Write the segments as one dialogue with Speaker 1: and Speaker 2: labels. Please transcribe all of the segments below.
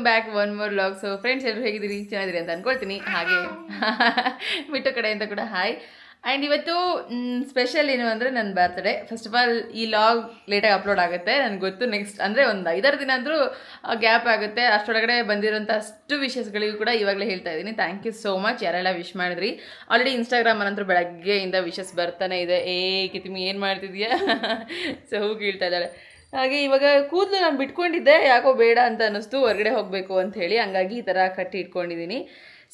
Speaker 1: Welcome back one more vlog. So friends ಎಲ್ಲರೂ ಹೇಗಿದ್ದೀರಿ, ಚೆನ್ನಾಗಿದ್ದೀರಿ ಅಂತ ಅನ್ಕೊಳ್ತೀನಿ. ಹಾಗೆ ಮಿಟ್ಟು ಕಡೆಯಿಂದ ಕೂಡ ಹಾಯ್. ಆ್ಯಂಡ್ ಇವತ್ತು ಸ್ಪೆಷಲ್ ಏನು ಅಂದರೆ ನನ್ನ ಬರ್ತ್ಡೇ. ಫಸ್ಟ್ ಆಫ್ ಆಲ್ ಈ ಲಾಗ್ ಲೇಟಾಗಿ ಅಪ್ಲೋಡ್ ಆಗುತ್ತೆ ನನಗೆ ಗೊತ್ತು. ನೆಕ್ಸ್ಟ್ ಅಂದರೆ ಒಂದು 5-6 ದಿನ ಅಂದರೂ ಗ್ಯಾಪ್ ಆಗುತ್ತೆ. ಅಷ್ಟೊಳಗಡೆ ಬಂದಿರೋಂಥ ಅಷ್ಟು ವಿಷಸ್ಗಳಿಗೂ ಕೂಡ ಇವಾಗಲೇ ಹೇಳ್ತಾ ಇದ್ದೀನಿ. ಥ್ಯಾಂಕ್ ಯು ಸೋ ಮಚ್ ಯಾರೆಲ್ಲ ವಿಶ್ ಮಾಡಿದ್ರಿ. ಆಲ್ರೆಡಿ ಇನ್ಸ್ಟಾಗ್ರಾಮಲ್ಲಂತೂ ಬೆಳಗ್ಗೆಯಿಂದ ವಿಶಸ್ ಬರ್ತಾನೆ ಇದೆ. ಕಿತಿಮಿ ಏನು ಮಾಡ್ತಿದ್ಯಾ ಸೊ ಹೂ ಕೇಳ್ತಾ ಇದ್ದಾಳೆ. ಹಾಗೆ ಇವಾಗ ಕೂದಲು ನಾನು ಬಿಟ್ಕೊಂಡಿದ್ದೆ, ಯಾಕೋ ಬೇಡ ಅಂತ ಅನ್ನಿಸ್ತು, ಹೊರಗಡೆ ಹೋಗಬೇಕು ಅಂತ ಹೇಳಿ. ಹಂಗಾಗಿ ಈ ಥರ ಕಟ್ಟಿ ಇಟ್ಕೊಂಡಿದ್ದೀನಿ.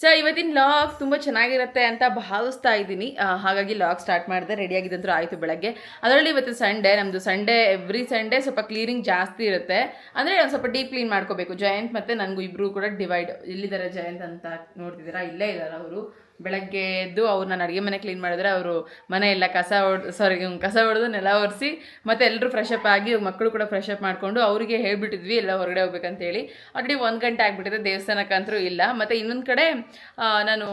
Speaker 1: ಸೊ ಇವತ್ತಿನ ಲಾಗ್ ತುಂಬ ಚೆನ್ನಾಗಿರುತ್ತೆ ಅಂತ ಭಾವಿಸ್ತಾ ಇದ್ದೀನಿ. ಹಾಗಾಗಿ ಲಾಗ್ ಸ್ಟಾರ್ಟ್ ಮಾಡಿದೆ. ರೆಡಿಯಾಗಿದ್ದಂತೂ ಆಯಿತು ಬೆಳಗ್ಗೆ. ಅದರಲ್ಲಿ ಇವತ್ತು ಸಂಡೇ, ನಮ್ಮದು ಸಂಡೇ ಎವ್ರಿ ಸಂಡೇ ಸ್ವಲ್ಪ ಕ್ಲೀನಿಂಗ್ ಜಾಸ್ತಿ ಇರುತ್ತೆ. ಅಂದರೆ ಒಂದು ಸ್ವಲ್ಪ ಡೀಪ್ ಕ್ಲೀನ್ ಮಾಡ್ಕೋಬೇಕು. ಜಯಂತ್ ಮತ್ತು ನನಗೂ ಇಬ್ಬರು ಕೂಡ ಡಿವೈಡ್. ಎಲ್ಲಿದ್ದಾರೆ ಜಯಂತ್ ಅಂತ ನೋಡ್ತಿದ್ದೀರಾ, ಇಲ್ಲೇ ಇದ್ದಾರೆ ಅವರು. ಬೆಳಗ್ಗೆ ಎದ್ದು ಅವ್ರು ನಾನು ಅಡುಗೆ ಮನೆ ಕ್ಲೀನ್ ಮಾಡಿದ್ರೆ ಅವರು ಮನೆ ಎಲ್ಲ ಕಸ ಹೊಡೆದು ನೆಲ ಒರೆಸಿ ಮತ್ತು ಎಲ್ಲರೂ ಫ್ರೆಶ್ ಅಪ್ ಆಗಿ ಮಕ್ಕಳು ಕೂಡ ಫ್ರೆಶ್ ಅಪ್ ಮಾಡಿಕೊಂಡು ಅವರಿಗೆ ಹೇಳ್ಬಿಟ್ಟಿದ್ವಿ ಎಲ್ಲ ಹೊರಗಡೆ ಹೋಗ್ಬೇಕಂತೇಳಿ. ಆಲ್ರೆಡಿ 1 ಗಂಟೆ ಆಗಿಬಿಟ್ಟಿದೆ, ದೇವಸ್ಥಾನಕ್ಕಂತರೂ ಇಲ್ಲ. ಮತ್ತು ಇನ್ನೊಂದು ಕಡೆ ನಾನು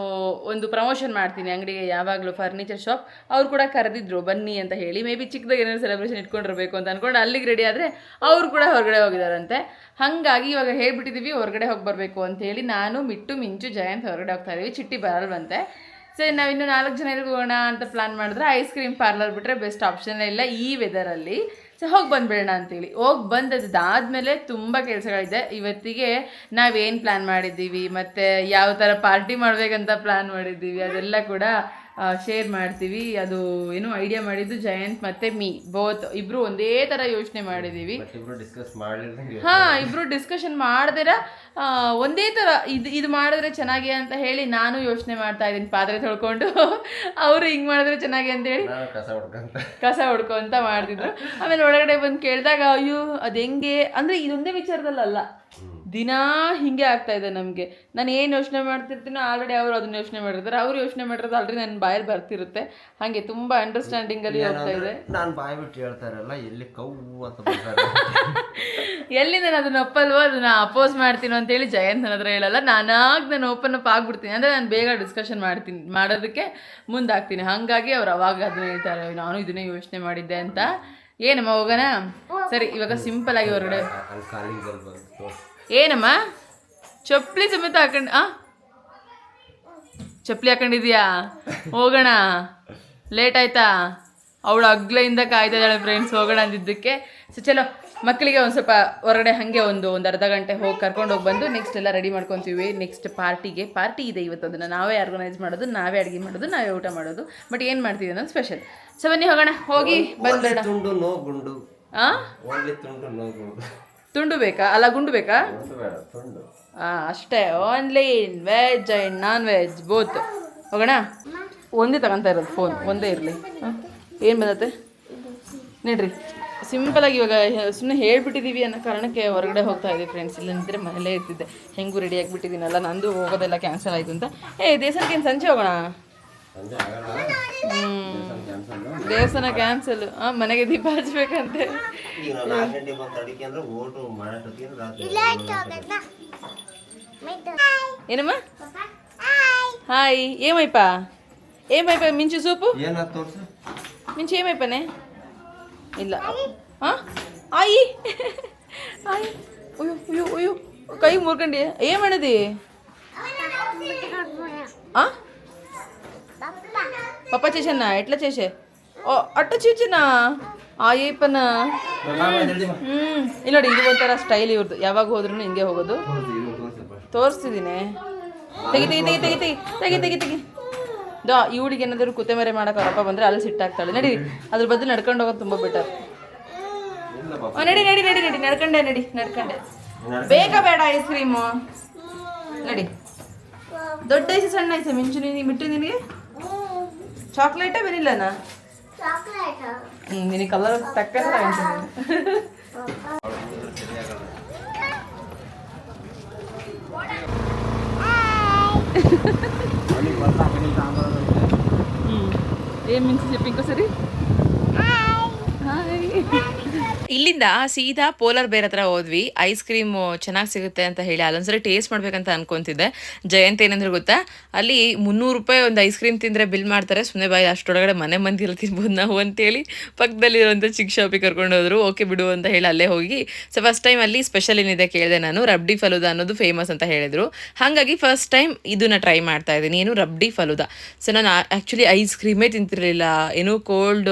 Speaker 1: ಒಂದು ಪ್ರಮೋಷನ್ ಮಾಡ್ತೀನಿ ಅಂಗಡಿಗೆ, ಯಾವಾಗಲೂ ಫರ್ನಿಚರ್ ಶಾಪ್. ಅವ್ರು ಕೂಡ ಕರೆದಿದ್ರು ಬನ್ನಿ ಅಂತ ಹೇಳಿ. ಮೇ ಬಿ ಚಿಕ್ಕದಾಗಿ ಏನಾದ್ರು ಸೆಲೆಬ್ರೇಷನ್ ಇಟ್ಕೊಂಡಿರಬೇಕು ಅಂತ ಅಂದ್ಕೊಂಡು ಅಲ್ಲಿಗೆ ರೆಡಿ ಆದರೆ ಅವರು ಕೂಡ ಹೊರಗಡೆ ಹೋಗಿದ್ದಾರಂತೆ. ಹಾಗಾಗಿ ಇವಾಗ ಹೇಳ್ಬಿಟ್ಟಿದ್ದೀವಿ ಹೊರಗಡೆ ಹೋಗಿ ಬರಬೇಕು ಅಂತೇಳಿ. ನಾನು ಮಿಟ್ಟು ಮಿಂಚು ಜಯಂತ್ ಹೊರಗಡೆ ಹೋಗ್ತಾ ಇದ್ದೀವಿ. ಚಿಟ್ಟಿ ಬರಲ್ವಂತೆ. ಸೊ ನಾವಿನ್ನು 4 ಜನ ಹೋಗೋಣ ಅಂತ ಪ್ಲಾನ್ ಮಾಡಿದ್ರೆ ಐಸ್ ಕ್ರೀಮ್ ಪಾರ್ಲರ್ ಬಿಟ್ಟರೆ ಬೆಸ್ಟ್ ಆಪ್ಷನ್ ಇಲ್ಲ ಈ ವೆದರಲ್ಲಿ. ಸೊ ಹೋಗಿ ಬಂದುಬಿಡೋಣ ಅಂತೇಳಿ ಅದಾದಮೇಲೆ ತುಂಬ ಕೆಲಸಗಳಿದೆ. ಇವತ್ತಿಗೆ ನಾವೇನು ಪ್ಲ್ಯಾನ್ ಮಾಡಿದ್ದೀವಿ ಮತ್ತು ಯಾವ ಥರ ಪಾರ್ಟಿ ಮಾಡಬೇಕಂತ ಪ್ಲ್ಯಾನ್ ಮಾಡಿದ್ದೀವಿ ಅದೆಲ್ಲ ಕೂಡ ಶೇರ್ ಮಾಡ್ತೀವಿ. ಅದು ಏನು ಐಡಿಯಾ ಮಾಡಿದ್ದು ಜಯಂತ್ ಮತ್ತು ಇಬ್ಬರು ಒಂದೇ ಥರ ಯೋಚನೆ ಮಾಡಿದ್ದೀವಿ. ಇಬ್ಬರು ಡಿಸ್ಕಷನ್ ಮಾಡ್ದಿರ ಒಂದೇ ಥರ ಇದು ಮಾಡಿದ್ರೆ ಚೆನ್ನಾಗಿ ಅಂತ ಹೇಳಿ ನಾನು ಯೋಚನೆ ಮಾಡ್ತಾ ಇದ್ದೀನಿ. ಪಾತ್ರೆ ತೊಳ್ಕೊಂಡು ಅವರು ಹಿಂಗೆ ಮಾಡಿದ್ರೆ ಚೆನ್ನಾಗಿ ಅಂತೇಳಿ ಕಸ ಹೊಡ್ಕೊ ಅಂತ ಮಾಡ್ತಿದ್ರು. ಆಮೇಲೆ ಒಳಗಡೆ ಬಂದು ಕೇಳಿದಾಗ ಅಯ್ಯೋ ಅದು ಹೆಂಗೆ ಅಂದರೆ ಇದೊಂದೇ ವಿಚಾರದಲ್ಲ, ದಿನಾ ಹೀಗೆ ಆಗ್ತಾ ಇದೆ ನಮಗೆ. ನಾನು ಏನು ಯೋಚನೆ ಮಾಡ್ತಿರ್ತೀನೋ ಆಲ್ರೆಡಿ ಅವರು ಅದನ್ನ ಯೋಚನೆ ಮಾಡಿರ್ತಾರೆ, ಅವರು ಯೋಚನೆ ಮಾಡಿರೋದು ಆಲ್ರೆಡಿ ನನ್ನ ಬಾಯಲ್ಲಿ ಬರ್ತಿರುತ್ತೆ. ಹಾಗೆ ತುಂಬ ಅಂಡರ್ಸ್ಟ್ಯಾಂಡಿಂಗಲ್ಲಿ ಹೋಗ್ತಾ ಇದೆ.
Speaker 2: ನಾನು ಬಾಯಿ ಬಿಟ್ಟು ಹೇಳ್ತಾರಲ್ಲ ಎಲ್ಲಿ ಕವ್ವು ಅಂತ
Speaker 1: ಎಲ್ಲಿ ನಾನು ಅದನ್ನ ಒಪ್ಪಲ್ವೋ ಅದನ್ನ ಅಪೋಸ್ ಮಾಡ್ತೀನೋ ಅಂತೇಳಿ ಜಯಂತ್ ನನ್ನ ಹತ್ರ ಹೇಳಲ್ಲ. ನಾನು ಓಪನ್ ಅಪ್ ಆಗಿಬಿಡ್ತೀನಿ. ಅಂದರೆ ನಾನು ಬೇಗ ಡಿಸ್ಕಷನ್ ಮಾಡೋದಕ್ಕೆ ಮುಂದಾಗ್ತೀನಿ. ಹಾಗಾಗಿ ಅವ್ರು ಅವಾಗ ಅದನ್ನ ಹೇಳ್ತಾರೆ, ನಾನು ಇದನ್ನೇ ಯೋಚನೆ ಮಾಡಿದ್ದೆ ಅಂತ. ಏನಮ್ಮ ಹೋಗೋಣ? ಸರಿ, ಇವಾಗ ಸಿಂಪಲ್ ಆಗಿ ಹೊರಗಡೆ ಏನಮ್ಮ ಚಪ್ಪಲಿ ಸಮೇತ ಚಪ್ಪಲಿ ಹಾಕೊಂಡಿದ್ಯಾ? ಹೋಗೋಣ, ಲೇಟ್ ಆಯ್ತಾ? ಅವಳು ಅಗ್ಲೆಯಿಂದ ಕಾಯ್ತಾ ಇದ್ದಾಳೆ ಫ್ರೆಂಡ್ಸ್, ಹೋಗೋಣ ಅಂದಿದ್ದಕ್ಕೆ. ಸೊ ಚಲೋ, ಮಕ್ಕಳಿಗೆ ಒಂದು ಸ್ವಲ್ಪ ಹೊರಗಡೆ ಹಾಗೆ ಒಂದು ಅರ್ಧ ಗಂಟೆ ಹೋಗಿ ಕರ್ಕೊಂಡು ಹೋಗಿ ಬಂದು ನೆಕ್ಸ್ಟ್ ಎಲ್ಲ ರೆಡಿ ಮಾಡ್ಕೊತೀವಿ. ನೆಕ್ಸ್ಟ್ ಪಾರ್ಟಿ ಇದೆ ಇವತ್ತು. ಅದನ್ನು ನಾವೇ ಆರ್ಗನೈಸ್ ಮಾಡೋದು, ನಾವೇ ಅಡುಗೆ ಮಾಡೋದು, ನಾವೇ ಊಟ ಮಾಡೋದು. ಬಟ್ ಏನು ಮಾಡ್ತೀವಿ ಅನ್ನೋದು ಸ್ಪೆಷಲ್. ಸೊ ಬನ್ನಿ ಹೋಗೋಣ, ಹೋಗಿ ಬಂದ್ಬೇಡ. ತುಂಡು ಬೇಕಾ? ಅಲ್ಲ ಗುಂಡು ಬೇಕಾ? ಅಷ್ಟೇ, only veg and non veg both. ಹೋಗೋಣ. ಒಂದೇ ತಗೊತಾ ಇರೋದು ಫೋನ್, ಒಂದೇ ಇರಲಿ. ಏನು ಬಂದತ್ತೆ ನೋಡ್ರಿ. ಸಿಂಪಲಾಗಿ ಇವಾಗ ಸುಮ್ಮನೆ ಹೇಳ್ಬಿಟ್ಟಿದ್ದೀವಿ ಅನ್ನೋ ಕಾರಣಕ್ಕೆ ಹೊರಗಡೆ ಹೋಗ್ತಾ ಇದ್ದೀವಿ ಫ್ರೆಂಡ್ಸ್. ಇಲ್ಲಂದ್ರೆ ಮನೇಲೇ ಇರ್ತಿದ್ದೆ. ಹೆಂಗೂ ರೆಡಿ ಆಗಿಬಿಟ್ಟಿದ್ದೀನಲ್ಲ, ನಂದು ಹೋಗೋದೆಲ್ಲ ಕ್ಯಾನ್ಸಲ್ ಆಯಿತು ಅಂತ. ದೇವಸ್ಥಾನಕ್ಕೆ ಏನು ಸಂಜೆ ಹೋಗೋಣ? ದೇವಸ್ಥಾನ ಕ್ಯಾನ್ಸಲ್. ಮನೆಗೆ ದೀಪ ಹಚ್ಬೇಕಂತೆ. ಏನಮ್ಮ? ಹಾಯ್. ಏಮೈಪ ಮಿಂಚು ಸೂಪು ಮಿಂಚು ಏಮೈಪನೆ ಇಲ್ಲ. ಆಯಿ ಅಯ್ಯೋ ಅಯ್ಯೋ ಕೈ ಮುರ್ಕಂಡಿ ಏನ್ ಮಾಡಿದಿ? పప్ప చేసన్నా ఎట్లా చేసే? ఓ అట్ట చూచినా ಆಯಪ್ಪನ ಇಲ್ಲ ನೋಡಿ, ಇದು ಒಂಥರ ಸ್ಟೈಲ್ ಇವ್ರದ್ದು. ಯಾವಾಗ ಹೋದ್ರೂ ಹಿಂಗೆ ಹೋಗೋದು. ತೋರಿಸ್ತಿದ್ದೀನಿ. ತೆಗಿ ಇವಳಿಗೆ ಏನಾದರೂ ಕುತೆಮರೆ ಮಾಡೋಕೆ ಅವರಪ್ಪ ಬಂದರೆ ಅಲ್ಲಿ ಸಿಟ್ಟಾಗ್ತಾಳೆ. ನಡಿ, ಅದ್ರ ಬದಲು ನಡ್ಕೊಂಡು ಹೋಗೋದು ತುಂಬ ಬೆಟರ್. ನಡಿ ನಡ್ಕೊಂಡೆ. ಬೇಗ ಬೇಡ ಐಸ್ ಕ್ರೀಮು. ನಡಿ. ದೊಡ್ಡ ಐಸೆ ಸಣ್ಣ ಐಸೆ ಮಿಂಚು ಮಿಟ್ಟು ನಿನಗೆ? ಚಾಕ್ಲೇಟಾ ವೆನಿಲ್ಲನಾ? ನಿನಗೆ ಕಲರ್ ತಕ್ಕಂತ ಏನು ಮಿಂಚು ಪಿಂಕು ಸರಿ. ಇಲ್ಲಿಂದ ಸೀದಾ ಪೋಲಾರ್ ಬೇರ್ ಹತ್ರ ಹೋದ್ವಿ. ಐಸ್ ಕ್ರೀಮ್ ಚೆನ್ನಾಗಿ ಸಿಗುತ್ತೆ ಅಂತ ಹೇಳಿ ಅಲ್ಲೊಂದ್ಸರಿ ಟೇಸ್ಟ್ ಮಾಡ್ಬೇಕಂತ ಅನ್ಕೊಂತಿದ್ದೆ. ಜಯಂತ್ ಏನಂದ್ರೆ ಗೊತ್ತಾ, ಅಲ್ಲಿ 300 ರೂಪಾಯಿ ಒಂದು ಐಸ್ ಕ್ರೀಮ್ ತಿಂದರೆ ಬಿಲ್ ಮಾಡ್ತಾರೆ, ಸುಮ್ಮನೆ ಬಾಯಿ ಅಷ್ಟೊಳಗಡೆ ಮನೆ ಮಂದಿ ಎಲ್ಲ ತಿನ್ಬೋದು ನಾವು ಅಂತೇಳಿ ಪಕ್ಕದಲ್ಲಿರುವಂಥ ಚಿಕ್ಕ ಶಾಪಿಗೆ ಕರ್ಕೊಂಡು ಹೋದ್ರು. ಓಕೆ ಬಿಡು ಅಂತ ಹೇಳಿ ಅಲ್ಲೇ ಹೋಗಿ ಸೊ ಫಸ್ಟ್ ಟೈಮ್ ಅಲ್ಲಿ ಸ್ಪೆಷಲ್ ಏನಿದೆ ಕೇಳಿದೆ ನಾನು. ರಬ್ಡಿ ಫಲೂದಾ ಅನ್ನೋದು ಫೇಮಸ್ ಅಂತ ಹೇಳಿದ್ರು. ಹಾಗಾಗಿ ಫಸ್ಟ್ ಟೈಮ್ ಇದನ್ನ ಟ್ರೈ ಮಾಡ್ತಾ ಇದ್ದೀನಿ, ಏನು ರಬ್ಡಿ ಫಲೂದಾ. ಸೊ ನಾನು ಆ್ಯಕ್ಚುಲಿ ಐಸ್ ಕ್ರೀಮೇ ತಿಂತಿರಲಿಲ್ಲ, ಏನೋ ಕೋಲ್ಡ್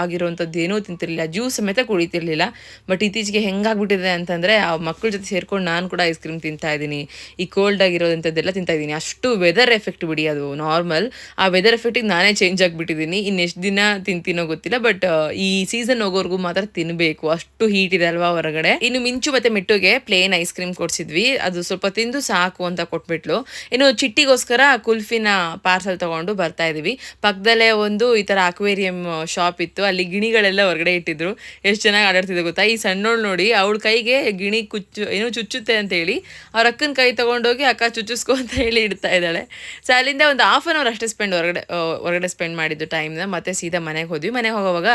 Speaker 1: ಆಗಿರುವಂಥದ್ದು ಏನೂ ತಿಂತಿರಲಿಲ್ಲ, ಜ್ಯೂಸ್ ಸಮೇತ ಕುಡಿತಿರ್ಲಿಲ್ಲ. ಬಟ್ ಇತ್ತೀಚೆಗೆ ಹೆಂಗಾಗ್ಬಿಟ್ಟಿದೆ ಅಂತಂದರೆ ಆ ಮಕ್ಕಳ ಜೊತೆ ಸೇರ್ಕೊಂಡು ನಾನು ಕೂಡ ಐಸ್ ಕ್ರೀಮ್ ತಿಂತಾ ಇದ್ದೀನಿ, ಈ ಕೋಲ್ಡ್ ಆಗಿರೋದಂಥದ್ದೆಲ್ಲ ತಿಂತಾ ಇದ್ದೀನಿ. ಅಷ್ಟು ವೆದರ್ ಎಫೆಕ್ಟ್ ಬಿಡಿ, ಅದು ನಾರ್ಮಲ್. ಆ ವೆದರ್ ಎಫೆಕ್ಟಿಗೆ ನಾನೇ ಚೇಂಜ್ ಆಗಿಬಿಟ್ಟಿದ್ದೀನಿ. ಇನ್ನೆಷ್ಟು ದಿನ ತಿಂತೀನೋ ಗೊತ್ತಿಲ್ಲ, ಬಟ್ ಈ ಸೀಸನ್ ಹೋಗೋರ್ಗು ಮಾತ್ರ ತಿನ್ನಬೇಕು, ಅಷ್ಟು ಹೀಟ್ ಇದೆ ಅಲ್ವಾ ಹೊರಗಡೆ. ಇನ್ನು ಮಿಂಚು ಮತ್ತೆ ಮಿಟ್ಟುಗೆ ಪ್ಲೇನ್ ಐಸ್ ಕ್ರೀಮ್ ಕೊಡ್ಸಿದ್ವಿ, ಅದು ಸ್ವಲ್ಪ ತಿಂದು ಸಾಕು ಅಂತ ಕೊಟ್ಬಿಟ್ಲು. ಇನ್ನು ಚಿಟ್ಟಿಗೋಸ್ಕರ ಕುಲ್ಫಿನ ಪಾರ್ಸಲ್ ತಗೊಂಡು ಬರ್ತಾ ಇದೀವಿ. ಪಕ್ಕದಲ್ಲೇ ಒಂದು ಈ ತರ ಅಕ್ವೇರಿಯಂ ಶಾಪ್ ಇತ್ತು, ಅಲ್ಲಿ ಗಿಣಿಗಳೆಲ್ಲ ಹೊರಗಡೆ ಇಟ್ಟಿದ್ರು. ಎಷ್ಟು ಚೆನ್ನಾಗಿ ಆಟಾಡ್ತಿದ್ದೆ ಗೊತ್ತಾ. ಈ ಸಣ್ಣೋಳು ನೋಡಿ, ಅವಳ ಕೈಗೆ ಗಿಣಿ ಏನೋ ಚುಚ್ಚುತ್ತೆ ಅಂತ ಹೇಳಿ ಅವ್ರ ಅಕ್ಕನ ಕೈ ತಗೊಂಡೋಗಿ ಅಕ್ಕ ಚುಚ್ಚಿಸ್ಕೊ ಅಂತ ಹೇಳಿ ಇಡ್ತಾ ಇದ್ದಾಳೆ. ಸೊ ಅಲ್ಲಿಂದ ಒಂದು ½ ಅವರ್ ಅಷ್ಟೇ ಹೊರಗಡೆ ಸ್ಪೆಂಡ್ ಮಾಡಿದ್ದು ಟೈಮ್ನ. ಮತ್ತೆ ಸೀದಾ ಮನೆಗೆ ಹೋದ್ವಿ. ಮನೆಗೆ ಹೋಗುವಾಗ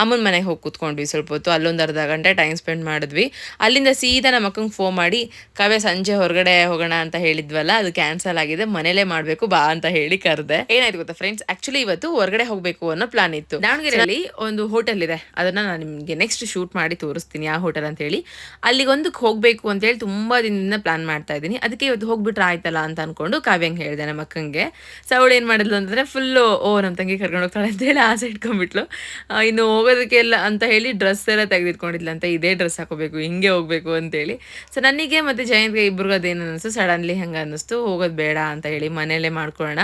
Speaker 1: ಅಮ್ಮನ ಮನೆಗೆ ಹೋಗಿ ಕೂತ್ಕೊಂಡ್ವಿ ಸ್ವಲ್ಪ ಹೊತ್ತು, ಅಲ್ಲೊಂದು ಅರ್ಧ ಗಂಟೆ ಟೈಮ್ ಸ್ಪೆಂಡ್ ಮಾಡಿದ್ವಿ. ಅಲ್ಲಿಂದ ಸೀದಾ ನಮ್ಮ ಅಕ್ಕಂಗೆ ಫೋನ್ ಮಾಡಿ, ಕಾವ್ಯ ಸಂಜೆ ಹೊರಗಡೆ ಹೋಗೋಣ ಅಂತ ಹೇಳಿದ್ವಲ್ಲ, ಅದು ಕ್ಯಾನ್ಸಲ್ ಆಗಿದೆ, ಮನೇಲೇ ಮಾಡಬೇಕು ಬಾ ಅಂತ ಹೇಳಿ ಕರೆದೆ. ಏನಾಯ್ತು ಗೊತ್ತಾ ಫ್ರೆಂಡ್ಸ್, ಆಕ್ಚುಲಿ ಇವತ್ತು ಹೊರಗಡೆ ಹೋಗಬೇಕು ಅನ್ನೋ ಪ್ಲಾನ್ ಇತ್ತು. ದಾವಣಗೆರೆಯಲ್ಲಿ ಒಂದು ಹೋಟೆಲ್ ಇದೆ, ಅದನ್ನ ನಾನು ನಿಮಗೆ ನೆಕ್ಸ್ಟ್ ಶೂಟ್ ಮಾಡಿ ತೋರಿಸ್ತೀನಿ ಆ ಹೋಟೆಲ್ ಅಂತ ಹೇಳಿ. ಅಲ್ಲಿಗೊಂದಕ್ಕೆ ಹೋಗಬೇಕು ಅಂತ ಹೇಳಿ ತುಂಬಾ ದಿನದಿಂದ ಪ್ಲಾನ್ ಮಾಡ್ತಾ ಇದ್ದೀನಿ. ಅದಕ್ಕೆ ಇವತ್ತು ಹೋಗ್ಬಿಟ್ರೆ ಆಯ್ತಲ್ಲ ಅಂತ ಅನ್ಕೊಂಡು ಕಾವ್ಯಂಗೆ ಹೇಳಿದೆ ನಮ್ಮ ಅಕ್ಕಂಗೆ. ಸೊ ಅವಳು ಏನು ಮಾಡಿದ್ಲು ಅಂತಂದ್ರೆ ಫುಲ್ಲು ನಮ್ಮ ತಂಗಿ ಕರ್ಕೊಂಡು ಹೋಗ್ತಾಳೆ ಅಂತ ಹೇಳಿ ಆಸೆ ಇಟ್ಕೊಂಡ್ಬಿಟ್ಲು. ಇನ್ನು ಹೋಗೋದಕ್ಕೆಲ್ಲ ಅಂತ ಹೇಳಿ ಡ್ರೆಸ್ ಎಲ್ಲ ತೆಗೆದಿಟ್ಕೊಂಡಿದ್ಲಂತ, ಇದೇ ಡ್ರೆಸ್ ಹಾಕೋಬೇಕು, ಹಿಂಗೆ ಹೋಗ್ಬೇಕು ಅಂತೇಳಿ. ಸೊ ನನಗೆ ಮತ್ತು ಜಯಂತ್ಗೆ ಇಬ್ರಿಗೂ ಅದೇನು ಅನ್ನಿಸ್ತು, ಸಡನ್ಲಿ ಹಂಗೆ ಅನ್ನಿಸ್ತು ಹೋಗೋದು ಬೇಡ ಅಂತ ಹೇಳಿ ಮನೇಲೇ ಮಾಡ್ಕೊಳ್ಳೋಣ.